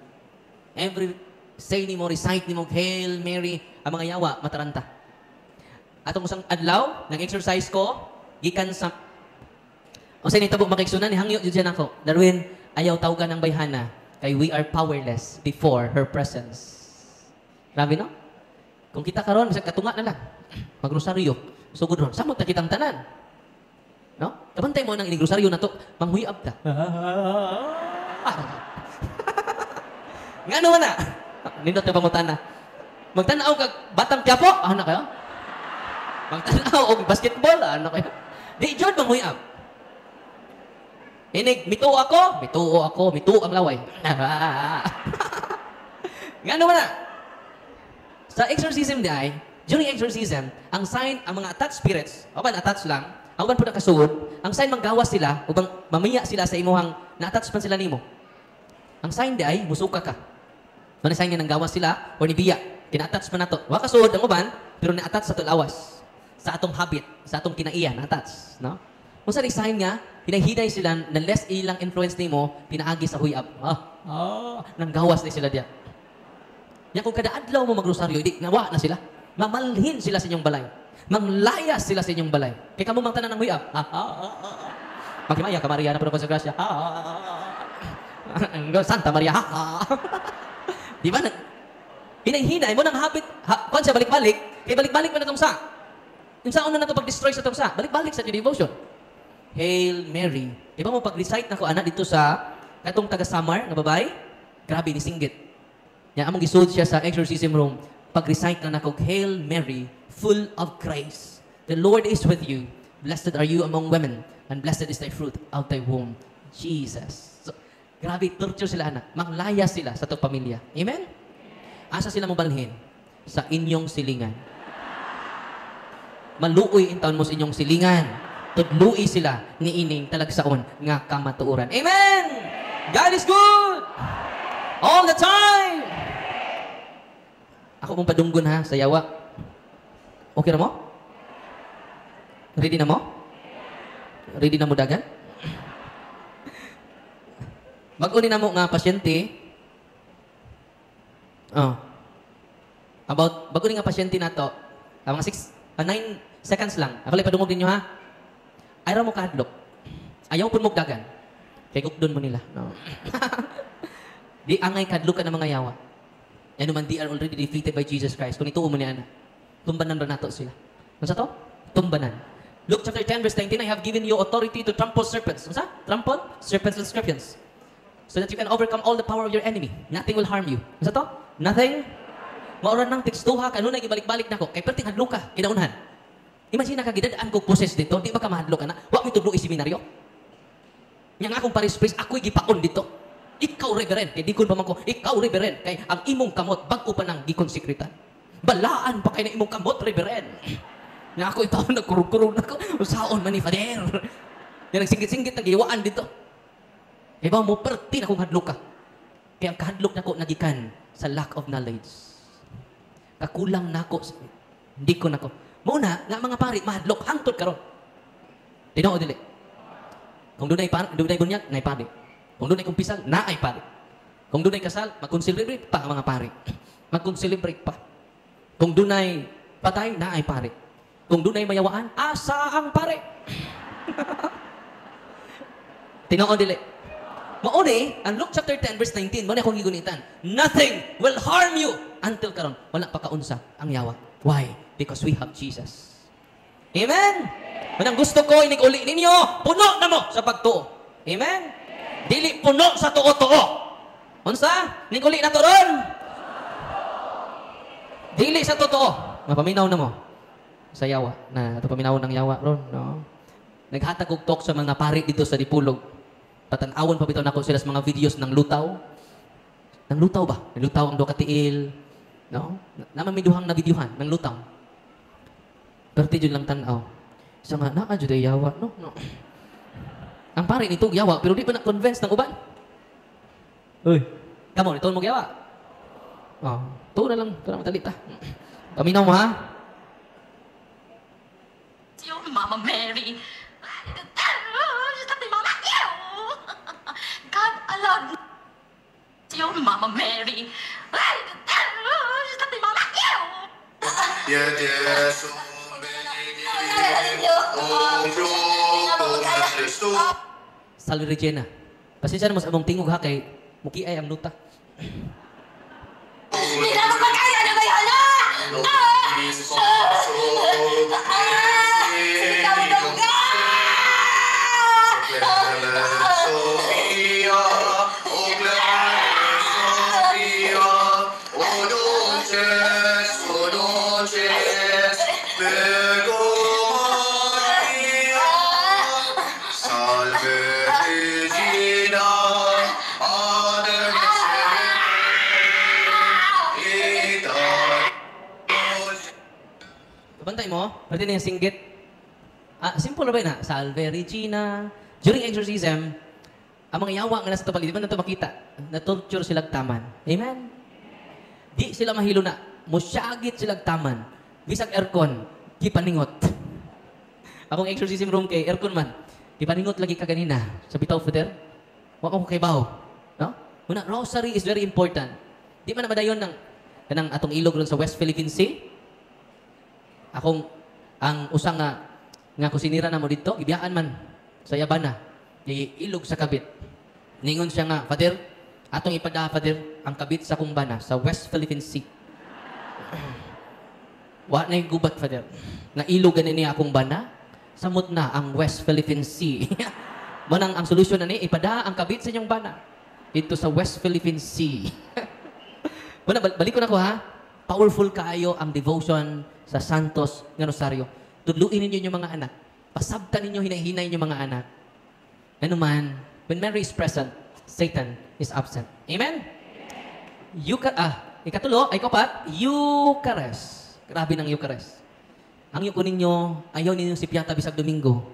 Every say ni mo, recite ni mo, Hail Mary, ang mga yawa, mataranta. Atong isang adlaw, ng exercise ko, gikan sa... O sa nitabo makiksunan, hangyo yun dyan ako. Darwin, ayaw tawgan ng bayhana, kay we are powerless before her presence. Grabe, no? Kung kita karon, bisag katunga na lang. Magrosaryo. Sugod ron. Samot na kitang tanan. No? Kabantay mo nang inigrosaryo na to, manghuyab ta. Nga naman na. Nindot na pangutan na. Magtanaw kag batang Quiapo? Ano kayo? Magtanaw og basketball? Ano kayo? Di, John, manghuyab. Inig, mituo ako, mituo ang laway. Nga naman na. Sa exorcism di ay, during exorcism, ang sign, ang mga attached spirits, o ba na-attach lang, ang uban po nakasuod, ang sign manggawas sila, upang mamaya sila sa imuhang na-attach man sila nimo. Ang sign di ay, musuka ka. Ano sign nga nanggawas sila, o nibiya, kina-attach man na to. Wakasuod ang uban, pero na-attach sa tulawas. Sa atong habit, sa atong kinaiya, na-attach. No? Kung sa sign nga, hinahiday sila na less ilang influence nimo, pinaagi sa huyab. Nanggawas na sila diya. Yan kung kada adlaw mo magrosaryo, hindi, nawa na sila. Mamalhin sila sa inyong balay. Manglayas sila sa inyong balay. Kaya kamo mang tanan ng huyab. Magkimaya ka, Maria, na po sa grasya. Santa Maria. Di ba? Hinay-hinay mo ng habit. Kung siya balik-balik, kaya balik-balik mo na itong sa. Yung sa una na ito pag-destroy sa itong sa. Balik-balik sa yung devotion. Hail Mary. Di ba mo pag-recite na ko, anak, dito sa katong taga-Samar na babae? Grabe, nisinggit. Yan, among gisud siya sa exorcism room. Pag-recite na nako, Hail Mary, full of grace. The Lord is with you. Blessed are you among women, and blessed is thy fruit of thy womb, Jesus. So, grabe, torture sila, anak. Manglayas sila sa itong pamilya. Amen? Asa sila mabalhin? Sa inyong silingan. Maluoy in taon mo sa inyong silingan. Tudluoy sila ni ining talagsaon nga kamatuoran. Amen! God is good! All the time! Ako mong padunggon ha, sa yawa. Okay na mo? Ready na mo? Ready na mo dagan? Mag-uni na mo nga pasyente. Bago nga pasyente na to, mga 9 seconds lang. Ako lang padungog ninyo, ha? Ayaw mo kahadlok. Ayaw po mugdagan. Kaya gukdon mo nila. No. Di angay kadlok ka ng mga yawa. Yan naman, they are already defeated by Jesus Christ. Kung ituo mo niya na, tumbanan ba nato sila? Ano sa to? Tumbanan. Luke chapter 10, verse 19, I have given you authority to trample serpents. Ano sa? Trample? Serpents and scorpions. So that you can overcome all the power of your enemy. Nothing will harm you. Ano sa to? Nothing? Maoran ng tekstuha, kanunay, ibalik-balik na ko. Kay perting hadlok ka, kinaunahan. Imagine na kagidadaan ko poses dito, di ba ka mahadlok ka na? Huwag mo tudlo seminaryo. Yang akong paris-pris, ako'y gipaon dito. Ikaw, reverend. Kaya di ko pa man ko, ikaw, reverend. Kaya ang imong kamot, bago pa ng gikonsekritan. Balaan pa kayo ng imong kamot, reverend. Nga ako ito, nagkurug-kurug na ko. Usaon man ni Fader. Yan, nagsingit-singit, nagiwaan dito. Kaya ba mo, perti na kong hadlok ka. Kaya ang kahadlok na ko, nagikan sa lack of knowledge. Kakulang na ko, hindi ko na ko. Muna, nga mga pari, mahadlok, hangtod karon. Tinaw, dili. Kung doon ay bunyag, na ay pari. Kung doon ay kumpisal, na ay pari. Kung doon ay kasal, mag-celebrate pa mga pari. Mag-celebrate pa. Kung doon ay patay, na ay pari. Kung doon ay mayawaan, asa ang pari. Tinaw, dili. Mauni, ang Luke chapter 10, verse 19, muna akong gigunitan. Nothing will harm you until karon. Wala pa kaunsa ang yawa. Why? Because we have Jesus. Amen? Manang gusto ko, inig-uli ninyo, puno na mo sa pagtuo. Amen? Dili puno sa tuo-tuo. Unsa? Inig-uli na to ron? Dili sa totoo. Mapaminaw na mo sa yawa. Na ito paminaw ng yawa ron. No? Naghatag og talk sa mga pari dito sa Dipulog. Patanawon pa bitaw nako sila sa mga videos ng lutaw. Ng lutaw ba? Ng lutaw ang dokatiil. No? Naman may duhang na videohan ng lutaw. Perti dyan lang tanaw. Isa nga, jud ay yawa, no? Ang pare nito yawa, pero di pa na-convince ng uban. Uy, come on, ito mo yawa. Ito na lang, ito na matalita. Paminaw mo, ha? Your Mama Mary. Mama, God allowed your Mama Mary. Salve Regina. Pasensya na mo sa among tingog ha kay muki ay ang nuta. Hindi na magpagkaya na kayo na! Bantay mo, pwede na yung singgit. Simple na ba na? Salve Regina. During exorcism, ang mga yawa nga nasa tapal, di ba na ito makita? Na-torture silang taman. Amen? Di sila mahilo na. Musyagit silang taman. Bisag aircon, kipaningot. Akong exorcism room kay aircon man. Kipaningot lagi ka ganina. Sa bitaw, Father, wak ako kay baho. No? Una, rosary is very important. Di man na madayon ng atong ilog ron sa West Philippine Sea. Ang usang nga kusinira na mo dito, ibiyaan man sa Yabana, ilog sa kabit. Ningon siya nga, Father, atong ipada, Father, ang kabit sa kumbana, sa West Philippine Sea. Wa na yung gubat, Father. Nga ilog ganin niya akong bana, samot na ang West Philippine Sea. Manang ang solusyon na niya, ipada ang kabit sa inyong bana, dito sa West Philippine Sea. Balik ko na ko, ha? Powerful kaayo ang devotion sa Santos nga Rosario. Tudluin ninyo yung mga anak. Pasabtan ninyo, hinay-hinay yung mga anak. Ano man, when Mary is present, Satan is absent. Amen? Ikatulo, ay kapat, Eucharist. Grabe ng Eucharist. Ang yuko ninyo, ayaw ninyo si Piata bisag Domingo.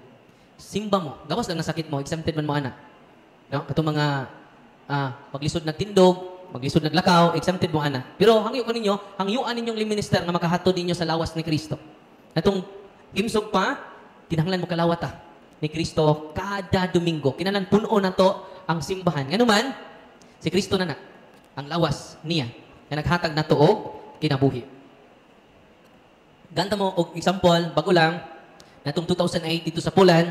Simba mo. Gawas lang nasakit mo, exempted man mga anak. No? Katong mga maglisod na tindog, maglisod naglakaw, exempted mo ana. Pero hangyo ko ninyo, hangyuan ninyong liminister na makahatod ninyo sa lawas ni Kristo. Atong himsog pa, kinahanglan mo kalawat ni Kristo kada Domingo. Kinahanglan puno na to ang simbahan. Nga naman, si Kristo na ang lawas niya, na naghatag na tuog, kinabuhi. Ganda mo, og example, bago lang, natong 2008 dito sa Poland,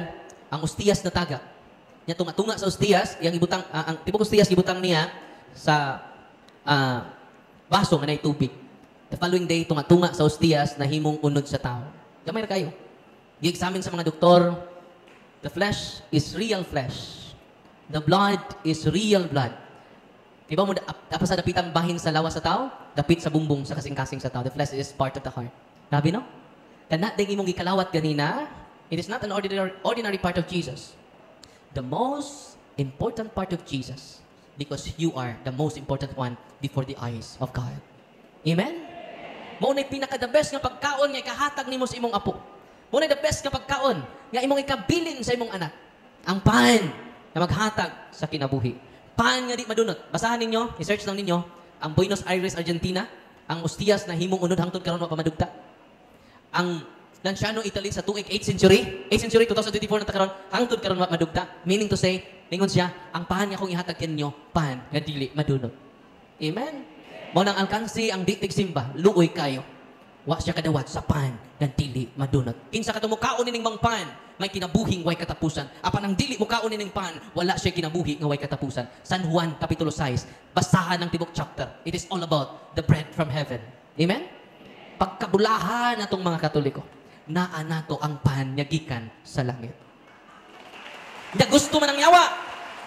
ang Ostiyas na taga. Niya tunga sa Ostiyas, ang ibutang ang tipong Ostiyas ibutang niya sa baso nga nay tubig. The following day tunga sa Ostiyas na himong unod sa tao. Gamay ra kayo. Gi-examine sa mga doktor, the flesh is real flesh. The blood is real blood. Diba mo sa dapitang bahin sa lawas sa tao, dapit sa bumbong sa kasing-kasing sa tao. The flesh is part of the heart. Grabe no? Kana ding imong gikalawat ganina, it is not an ordinary part of Jesus. The most important part of Jesus, because you are the most important one before the eyes of God. Amen? Mao na pinaka-the best nga pagkaon nga ikahatag nimo sa imong apo. Mao na the best nga pagkaon nga imong ikabilin sa imong anak. Ang pan na maghatag sa kinabuhi. Pan nga di madunot. Basahan ninyo, i-search lang ninyo, ang Buenos Aires, Argentina, ang Ostiyas na himong unod hangtod karon wa pa madugta. Ang Lanciano, Italy sa tuig 8th century 2024 na karon hangtod karon wa madugta. Meaning to say, ningon siya, ang pan nga akong ihatag kinyo, pan nga dili madunot. Amen. Mao nang alkansi ang ditig simba, luoy kayo. Wa siya kadawat sa pan nga dili madunot. Kinsa kadto mo kaon ning mang pan, may kinabuhing way katapusan. Apan ang dili mo kaon ning pan, wala siya kinabuhi nga way katapusan. San Juan kapitulo 6, basahan ang tibok chapter. It is all about the bread from heaven. Amen. Pagkabulahan natong mga Katoliko, naa nato ang pan nga gikan sa langit. Nga gusto man ang yawa,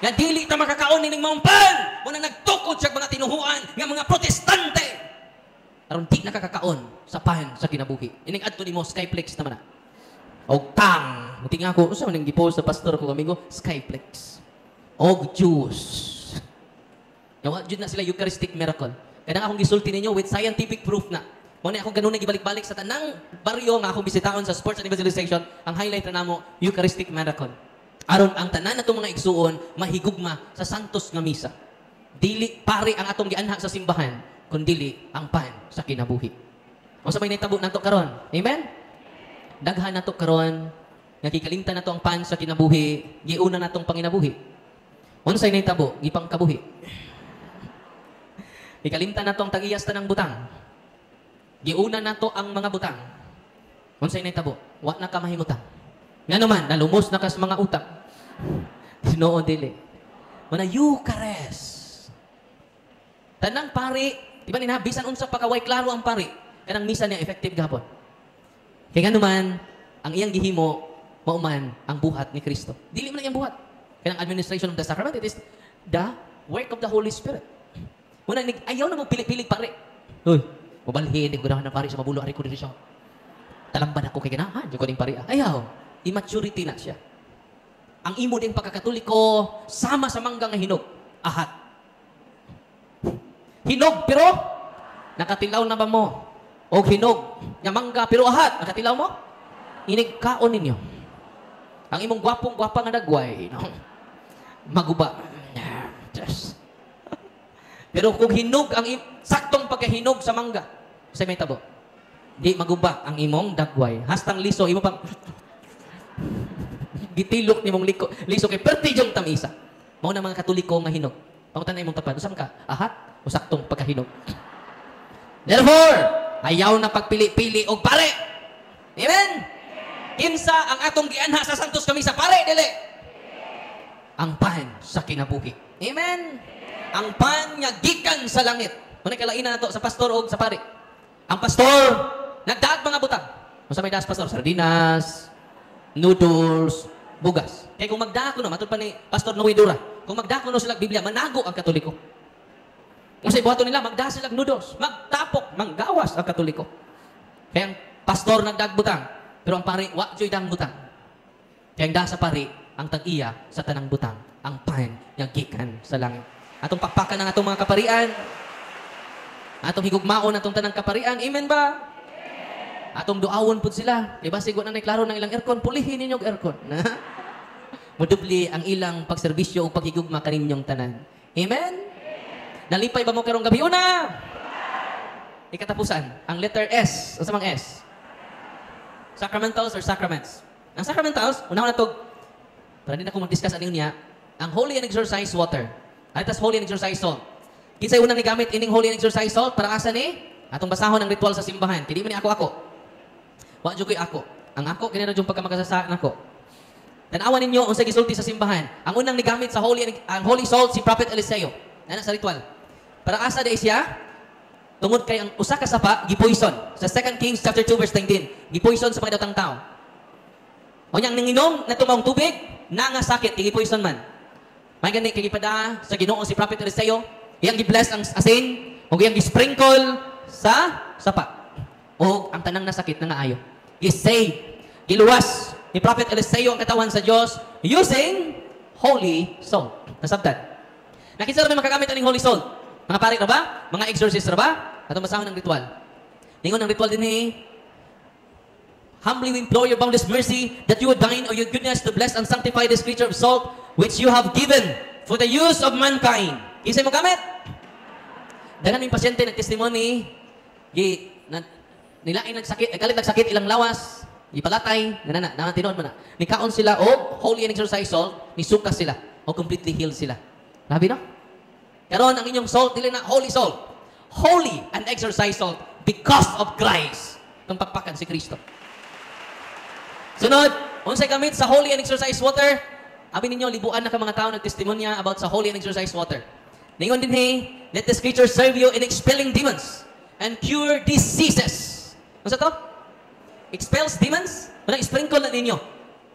nga dili ta makakaon ning mga pan, mo na nagtukod sa mga tinuhuan nga mga protestante. Aron di nakakakaon sa pan sa kinabuhi. Ining adto nimo Skyplex naman na. Og tang, muting ako unsa man ning gipost sa pastor ko amigo, Skyplex. Og juice. Yawa jud na sila Eucharistic miracle. Kadang akong gisulti ninyo with scientific proof na. Muna akong ganun na gibalik-balik sa tanang baryo nga akong bisitaon sa sports and evangelization, ang highlight na namo, Eucharistic miracle. Aron ang tanan natong mga igsuon mahigugma sa santos nga misa. Dili pare ang atong gianha sa simbahan, kundi ang pan sa kinabuhi. Unsa may nahitabo nato karon? Amen. Daghan nato karon nga kikalimtan nato ang pan sa kinabuhi, giuna natong panginabuhi. Unsay nahitabo? Gipang kabuhi. Kikalimtan nato ang tag-iyas tanang butang. Giuna nato ang mga butang. Unsay nahitabo? Wa na ka mahimutang. Nga naman, nalumos na kas mga utang. Tinoo dili. Mana Eucharist. Tanang pari, di ba bisan unsa pagkaway klaro ang pari, kanang misa niya effective gapon. Kaya nga naman, ang iyang gihimo, mauman ang buhat ni Kristo. Dili man iyang buhat. Kanang administration of the sacrament, it is the work of the Holy Spirit. Muna, ayaw na mong pilit-pilit pari. Uy, mabalhin, ganahan na pari sa mabulo, ari ko dito siya. Talamban ako kay ganahan, di ko ding pari. Ayaw, immaturity na siya. Ang imo ding pagkakatoliko, sama sa mangga nga hinog, ahat. Hinog, pero nakatilaw na ba mo? O hinog, nga mangga, pero ahat, nakatilaw mo? Inig kaon ninyo. Ang imong gwapong-gwapa nga dagway, no? Maguba. Just. Pero kung hinog, ang saktong pagkahinog sa mangga, sa may tabo, di maguba ang imong dagway. Hastang liso, imo pang gitilok ni mong liso kay pertidyong tamisa. Mao na mga Katoliko nga hinog. Pangutan na imong tapat, usam ka, ahat o saktong pagkahinog. Therefore, ayaw na pagpili-pili og pare. Amen? Kinsa ang atong gianha sa Santos Kamisa, pare, dili? Ang pan sa kinabuhi. Amen? Ang pan nga gikan sa langit. Muna kalainan nato sa pastor o sa pare. Ang pastor, nagdaag mga butang. Kung sa may daas pastor, sardinas, noodles, bugas. Kaya kung magdako na, matod pa ni Pastor Noe Dura, kung magdako na sila Biblia, manago ang Katoliko. Kung sa ibuhato nila, magda sila noodles, magtapok, manggawas ang Katoliko. Kaya ang pastor nagdaag butang, pero ang pare, wa joy dang butang. Kaya ang da sa pare, ang tag-iya sa tanang butang, ang pan nga gikan sa langit. Atong pakpakan ng atong mga kaparian, atong higugmaon atong tanang kaparian, amen ba? Atong duawon pud sila. Diba sigo na klaro ng ilang aircon, pulihin ninyo aircon. Mudubli ang ilang pagserbisyo o paghigugma kaninyong tanan. Amen? Nalipay ba mo karong gabi? Una! Ikatapusan, ang letter S. Ano sa mga S? Sacramentals or sacraments? Ang sacramentals, una na to, para din ako mag-discuss ano niya, ang holy and exorcised water. At tas holy and exorcised salt. Kinsay unang nigamit ining holy and exorcised salt para asa ni? Atong basahon ng ritual sa simbahan. Kini man ni ako. Wa jud koy ako. Ang ako kini ra jud pagkamakasasaan nako. Tanawan ninyo unsay gisulti sa simbahan. Ang unang nigamit sa holy salt si Prophet Eliseo. Ana sa ritual. Para asa di siya? Tungod kay ang usa ka sapa gipoison. Sa 2 Kings chapter 2 verse 19, gipoison sa mga datang tao. O yang nanginom na tumawang tubig, na nga sakit kay gipoison man. May gani kay gipada sa Ginoo si Prophet Eliseo, iyang gi-bless ang asin, o iyang gi-sprinkle sa sapa. O ang tanang nasakit na nga ayo. Gi-save, giluwas ni Prophet Eliseo ang katawan sa Dios using holy salt. Nasabtan. Nakita rin makagamit aning holy salt. Mga pari na ba? Mga exorcist na ba? Atong basahon ng ritual. Ningon ang ritual din humbly we implore your boundless mercy that you would bind or your goodness to bless and sanctify this creature of salt which you have given for the use of mankind. Isay mo gamit? Dagan yung pasyente nag-testimony, nilain nagsakit, kalit nagsakit ilang lawas, ipalatay, na tinood mo na. Nikaon sila o holy and exorcised salt, nisukas sila o completely healed sila. Labi no? Karon ang inyong salt, dili na holy salt. Holy and exorcised salt because of Christ. Itong pakpakan si Kristo. Sunod, unsay gamit sa holy and exorcised water? Abi ninyo, libuan na ka mga tao nagtestimonya about sa holy and exorcised water. Ningon din let this creature serve you in expelling demons and cure diseases. Ano sa to? Expels demons? Wala, sprinkle na ninyo.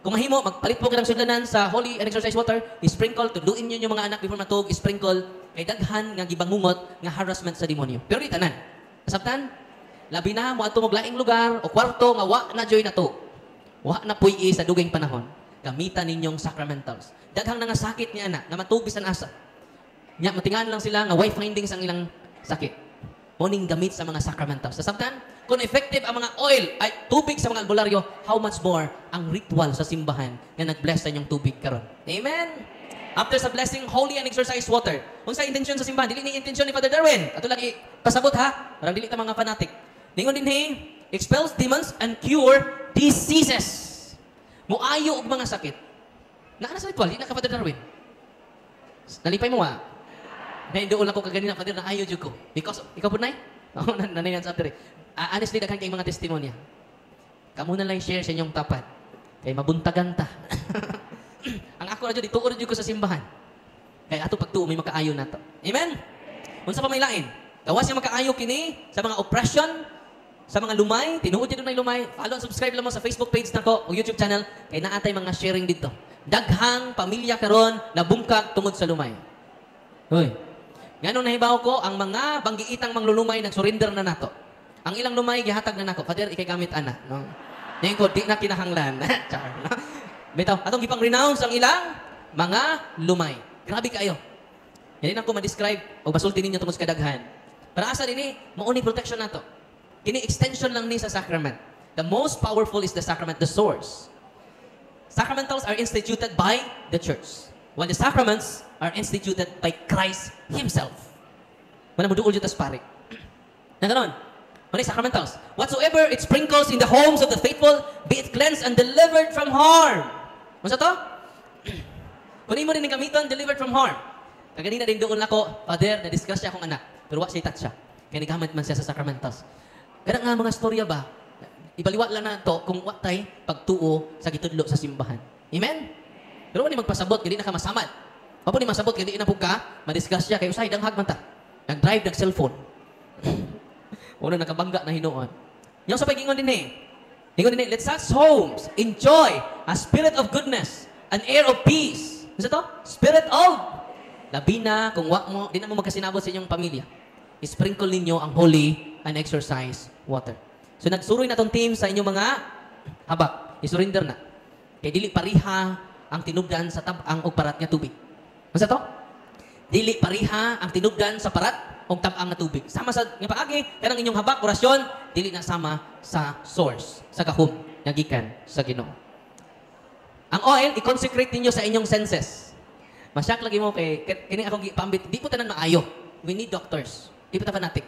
Kung mahimo, magpalit po ka ng sudlanan sa holy and exorcised water, i-sprinkle, tuduin nyo yung mga anak before matug, i-sprinkle, kay daghan nga gibangungot nga harassment sa demonyo. Pero di tanan. Kasabtan, labi na mo ato maglaing lugar o kwarto nga wa na joy na to. Wa na puy sa dugay panahon. Gamitan ninyong sacramentals. Daghang nga sakit niya anak, na matug bisan asa. Nya matingan lang sila nga why findings ang ilang sakit. Morning gamit sa mga sacramentals. Kasabtan, kung effective ang mga oil ay tubig sa mga albularyo, how much more ang ritual sa simbahan na nag-bless sa inyong tubig karon. Amen? After sa blessing, holy and exorcised water. Kung sa intensyon sa simbahan, dili ni intensyon ni Father Darwin. Ato lagi, pasabot ha? Parang dili ta mga fanatic. Ningon din expels demons and cure diseases. Muayo og mga sakit. Naana sa ritual, di na ka Father Darwin. Nalipay mo ha? Dahil doon ako kaganina, Father, na ayaw jud ko. Because, ikaw po na Oo, nanayan sa after. Honestly, daghan kayong mga testimonya. Kamu na lang share sa inyong tapat. Kay mabuntagan ta. Ang ako na dyan, ituon na dyan ko sa simbahan. Kaya ato pagtuo, may makaayo na to. Amen? Unsa pa may lain? Gawas yung makaayo kini sa mga oppression, sa mga lumay, tinuod dito na yung lumay. Follow and subscribe lang mo sa Facebook page na ko o YouTube channel. Kaya naatay mga sharing dito. Daghang pamilya karon na bungkag tungod sa lumay. Hoy. Ganun nahibaw ko, ang mga banggiitang manglulumay nag-surrender na nato. Ang ilang lumay, gihatag na nako. Father, ikay gamit ana. No? Ngayon ko, di na kinahanglan. Char. Bitaw, atong gipang renounce ang ilang mga lumay. Grabe kayo. Hindi na ko ma-describe o basulti ninyo tungkol sa kadaghan. Para asa din mauni protection nato. Kini extension lang ni sa sacrament. The most powerful is the sacrament, the source. Sacramentals are instituted by the church. While the sacraments are instituted by Christ Himself. Mana mo duol dito sa pare. Na ganon. Ano yung sacramentals? Whatsoever it sprinkles in the homes of the faithful, be it cleansed and delivered from harm. Ano sa to? Kunin mo rin ng gamiton, delivered from harm. Kaganina din doon ako, Father, na-discuss siya akong anak. Pero wa siya touch siya. Kaya nagamit man siya sa sacramentals. Kaya nga mga storya ba, ibaliwat lang na to kung watay pagtuo sa gitudlo sa simbahan. Amen? Pero wala magpasabot, hindi na ka masamad. Papo ni masabot, hindi na po ka, madiscuss siya, kayo say, danghag man ta. Nag-drive, nag-cellphone. Una nakabangga na hinoon. Yung sa pag-ingon din Ingon din let such homes enjoy a spirit of goodness, an air of peace. Ano to? Spirit of labi na, kung wak mo, di na mo magkasinabot sa inyong pamilya. I-sprinkle ninyo ang holy and exorcised water. So nagsuroy na tong team sa inyong mga habak. I-surrender na. Kaya dili pariha ang tinubdan sa tabang o parat nga tubig. Ano to? Dili pariha ang tinubdan sa parat o tabang nga tubig. Sama sa nga paagi, kanang inyong habak, orasyon, dili na sama sa source, sa kahum, nga gikan sa Ginoo. Ang oil, i-consecrate ninyo sa inyong senses. Masyak lagi mo kay kini akong pambit, di po tanan maayo. We need doctors. Di po ta fanatic.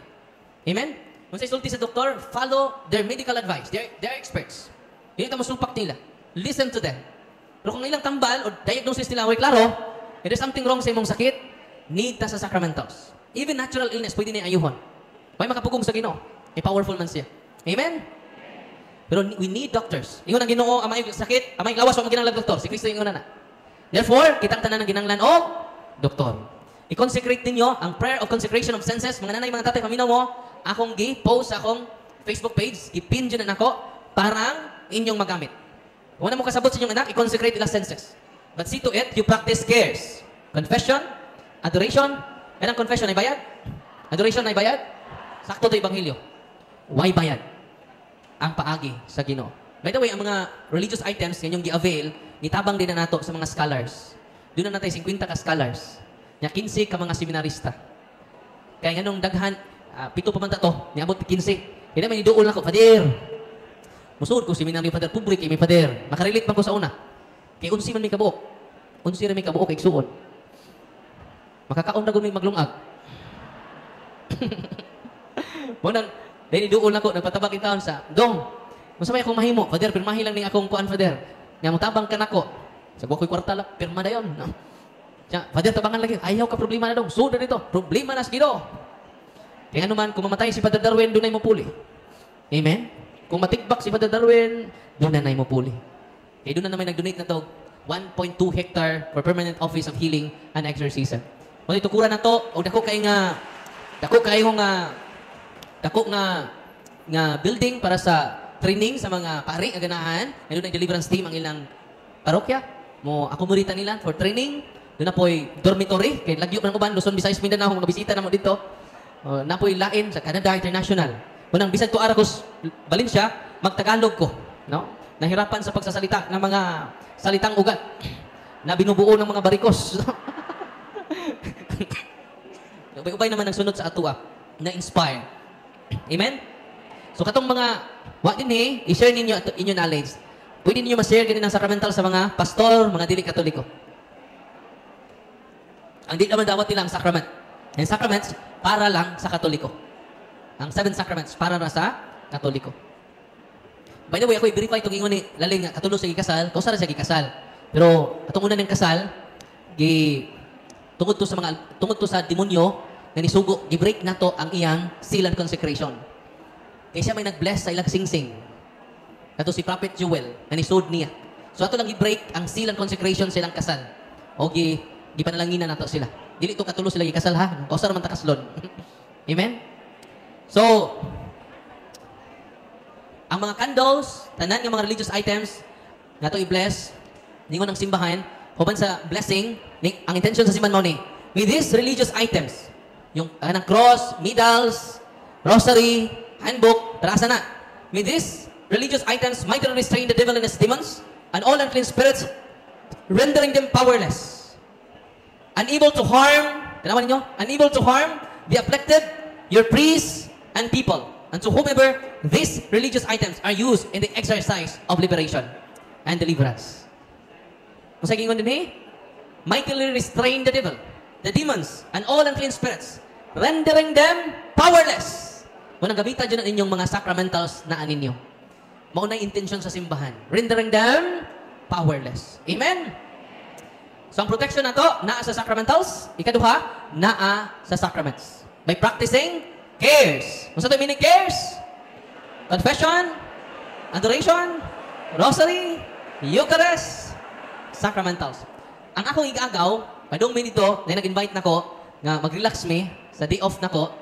Amen? Kung sa isulti sa doktor, follow their medical advice. They're experts. Hindi ta masupak nila. Listen to them. Pero kung ilang tambal o diagnosis nila, klaro, if there's something wrong sa imong sakit, need ta sa sacramentals. Even natural illness, pwede na ayuhon. May makapugong sa Ginoo. May powerful man siya. Amen? Pero we need doctors. Ingon ang Ginoo, amay sakit, amay lawas, wag maginanglan doktor. Si Kristo ingon na. Therefore, kitang tanan ng ginanglan o doktor. I-consecrate ninyo ang prayer of consecration of senses. Mga nanay, mga tatay, paminaw mo, akong gi-post sa akong Facebook page, gi-pin dyan na ako, parang inyong magamit. Kung mo kasabot sa inyong anak, i-consecrate ilang senses. But see to it, you practice cares. Confession, adoration. Yan ang confession ay bayad. Adoration ay bayad. Sakto to Ebanghelyo. Why bayad? Ang paagi sa Ginoo. By the way, ang mga religious items ngayong gi-avail, nitabang din na nato sa mga scholars. Doon na natin 50 ka scholars. Nya 15 ka mga seminarista. Kaya nganong daghan, 7 pa man to, niabot 15. Kaya may niduol ako, Pader. Musuod ko seminaryo Pader public, may Pader. Makarelate man ko sa una. Kaya unsi man may kabuok. Unsi ra may kabuok kay suod. Makakaon na gud may maglungag. Mo nang dahil niduol ako, nagpatabak in taon sa dong. Musa may akong mahimo, Pader, pirmahi lang ning akong kuan Pader. Nya mo tabang ka nako. Sa ko'y kwarta lang, pirma dayon. No? Siya, Father, tabangan lagi. Ayaw ka problema na dong. Suda dito. Problema na sa Ginoo. Kaya naman, kung mamatay si Father Darwin, doon ay mo puli. Amen? Kung matigbak si Father Darwin, doon na mo puli. Kaya doon na naman nag-donate na to 1.2 hectare for permanent office of healing and exorcism. Kung itukuran na to, o dako nga building para sa training sa mga pari, aganahan. May doon ay deliverance team ang ilang parokya. Mo akomodita nila for training. Doon na po'y dormitory, kay lagyo ng uban, Luzon, Visayas, Mindanao, mga bisita na mo dito. Na po'y lain sa Canada International. Unang bisag to Aracos, Valencia, magtagalog ko. No? Nahirapan sa pagsasalita ng mga salitang ugat na binubuo ng mga barikos. Ubay-ubay naman nagsunod sa atua na inspire. Amen? So katong mga, i-share ninyo inyong knowledge. Pwede ninyo ma-share ganyan ang sacramental sa mga pastor, mga dili katoliko. Ang di naman dawat nila ang sacrament. Ang sacraments, para lang sa katoliko. Ang 7 sacraments, para na sa katoliko. By the way, ako i-verify itong ingon ni Laling nga, katulo sa gikasal, kausa rin sa gikasal. Pero, atong una ng kasal, tungod to sa demonyo, na nisugo, i-break na to ang iyang seal and consecration. Kaya siya may nag-bless sa ilang sing-sing. Kato si Prophet Joel, na nisod niya. So, ato lang i-break ang seal and consecration sa ilang kasal. O, di panalangina na to sila. Dili ito katulo sila ikasal ha. Kausa naman takaslon. Amen? So, ang mga candles, tanan ng mga religious items, na ito i-bless, ningon ang simbahan, huban sa blessing, ang intention sa simbahan mo ni, with these religious items, yung ng cross, medals, rosary, handbook, tarasa na. With these religious items, mightily restrain the devil and his demons, and all unclean spirits, rendering them powerless. Unable to harm, tanawan ninyo, unable to harm the afflicted, your priests, and people. And to whomever these religious items are used in the exercise of liberation and deliverance. Kung sa gingon din mightily restrain the devil, the demons, and all unclean spirits, rendering them powerless. Kung nagamitan dyan ang inyong mga sacramentals na aninyo. Mauna intention sa simbahan. Rendering them powerless. Amen? So, ang protection na to, naa sa sacramentals. Ikaduha, naa sa sacraments. By practicing cares. Kung sa ito meaning cares? Confession, adoration, rosary, Eucharist, sacramentals. Ang akong igagaw, padong may dito, na nag-invite na ko, nga mag-relax me, sa day off na ko.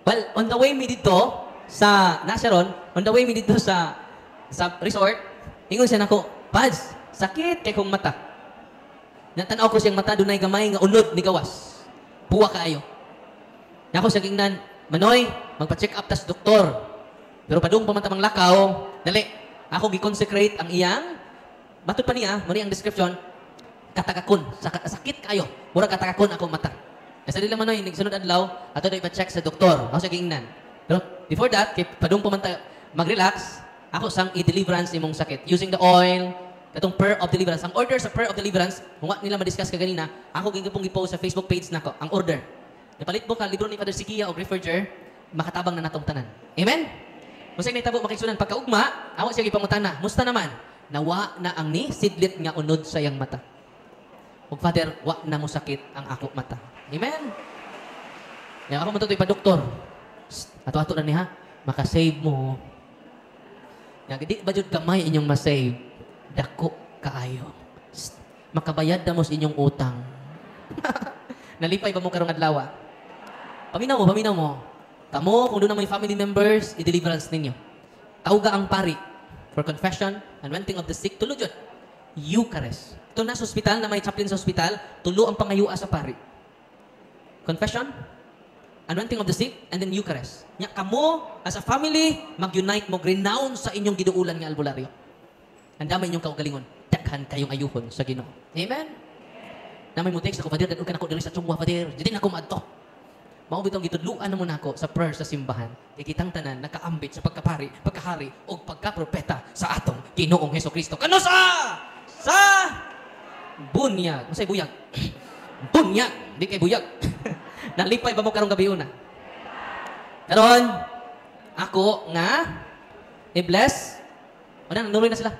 Well, on the way me dito, sa Nasaron, on the way me dito sa resort, ingon siya na ko, Pads, sakit kay kong mata. Natanaw ko siyang mata, dunay gamay nga unod ni gawas. Puwa kaayo. Nako siya gingnan, Manoy, magpa-check up tas doktor. Pero padung pamantamang lakaw, dali, ako gi-consecrate ang iyang, matod pa niya, mali ang description, katakakon, sakit kayo, mura katakakon ako mata. Sa dili Manoy, nagsunod adlaw, ato na ipa-check sa doktor. Ako siya gingnan. Pero before that, kay padung mag-relax, ako sang i-deliverance imong sakit. Using the oil, katong prayer of deliverance. Ang order sa prayer of deliverance, kung what nila ma-discuss kaganina, ako gingapong i-post sa Facebook page nako, ang order. Napalit mo ka, libro ni Father Sikia o Grifferger, makatabang na natong tanan. Amen? Kung sa'yo naitabo makiksunan, pagkaugma, ako siya ipangutana, musta naman? Nawa na ang ni sidlit nga unod sa iyang mata. ug Father, wa na mo sakit ang ako mata. Amen. Ya ako matutoy pa doktor. Ato-ato na niha, maka-save mo. Ya di ba jud gamay inyong ma-save? Dako kaayo. Makabayad na mo sa inyong utang. Nalipay ba mo karong adlaw? Paminaw mo. Kamo, kung doon na may family members, i-deliverance ninyo. Tauga ang pari for confession, anointing of the sick, tulo dyan. Eucharist. Ito na sa hospital, na may chaplain sa hospital, tulo ang pangayua sa pari. Confession, anointing of the sick, and then Eucharist. Nya kamo, as a family, mag-unite mo, renounce sa inyong giduulan nga albularyo. Ang damay inyong kaugalingon. Daghan kayong ayuhon sa Ginoo. Amen? Na may mutex ako, Father, dadun ka na ko diri sa Chungwa, Father. Jadi na ko maadto. Mao bitong gitudluan naman ako sa prayer sa simbahan. Ikitang tanan nakaambit sa pagkapari, pagkahari o pagkapropeta sa atong Ginoong Hesukristo. Kano sa bunyag. Masay buyag. Bunyag, di kay buyag. Nalipay ba mo karong gabi una? Karon ako nga i-bless. Wala nanuroy na sila.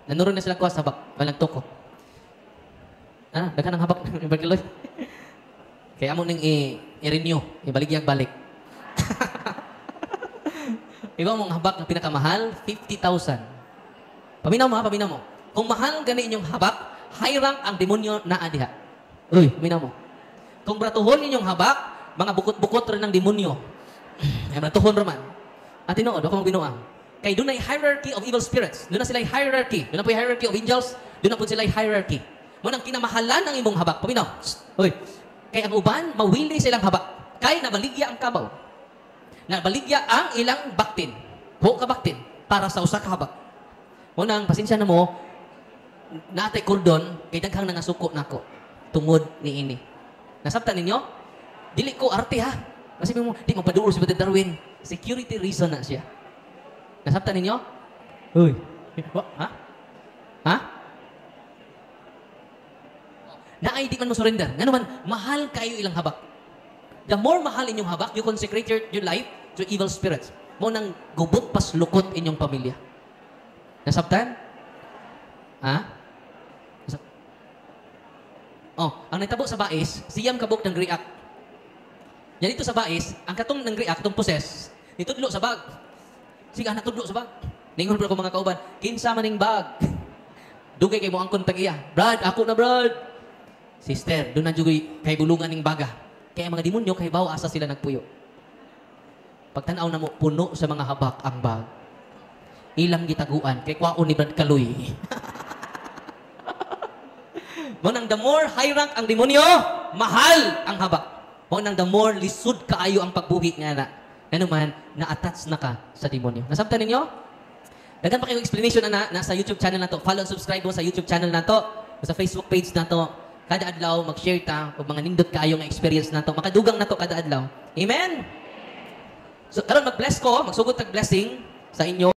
Nanuroy na sila ko sa habak. Walang toko. Daghan ang habak ng Berkeloy. Kaya mo ning i-renew, ibaligyan balik. Iba mong habak na pinakamahal, 50,000. Paminaw mo. Kung mahal gani inyong habak, high rank ang demonyo na adiha. Uy, paminaw mo. Kung bratuhon inyong habak, mga bukot-bukot rin ng demonyo. Ay bratuhon raman. At tinuod, ako magbinuang. Kay doon ay hierarchy of evil spirits. Doon na sila hierarchy. Doon na po yung hierarchy of angels. Doon na po sila hierarchy. Mo nang kinamahalan ng imong habak. Paminaw. Uy. Kay ang uban, mawili silang habak. Kay nabaligya ang kabaw. Nabaligya ang ilang baktin. Ho ka baktin. Para sa usa ka habak. Mo nang pasensya na mo, natay kordon, kay daghang nangasuko nako. Tungod ni ini. Nasabtan ninyo? Dili ko arte ha. Kasi mo, di magpaduro si Brother Darwin. Security reason na siya. Nasabtan ninyo? Uy. Ha? Naay di man mo surrender. Nga naman, mahal kayo ilang habak. The more mahal inyong habak, you consecrate your life to evil spirits. Mo nang gubot pas lukot inyong pamilya. Nasabtan? Ha? Ang natabo sa bais, siyam kabuk ng react. Yan dito sa bais, ang katong ng react, itong possess, itudlo sa bag. Sige, natudlo sa bag. Ningon ko mga kauban, kinsa maning bag. Dugay kay mo ang kontagiya. Brad, ako na Brad. Sister, doon na dugay kay bulungan ning baga. Kaya mga demonyo, kay bawa asa sila nagpuyo. Pagtanaw na mo, puno sa mga habak ang bag. Ilang gitaguan, kay kwaon ni Brad Kaloy. Mo nang the more high rank ang demonyo, mahal ang habak. Mo nang the more lisod kaayo ang pagbuhi nga na. Nanuman, na-attach na ka sa demonyo. Nasabtan ninyo? Daghan pa kayong explanation na nasa YouTube channel na to. Follow and subscribe mo sa YouTube channel na to. Sa Facebook page na to. Kada adlaw, mag-share ta. Kung mga nindot kayo ng experience na to. Makadugang na to kada adlaw. Amen? So, karon mag-bless ko. Magsugod tag blessing sa inyo.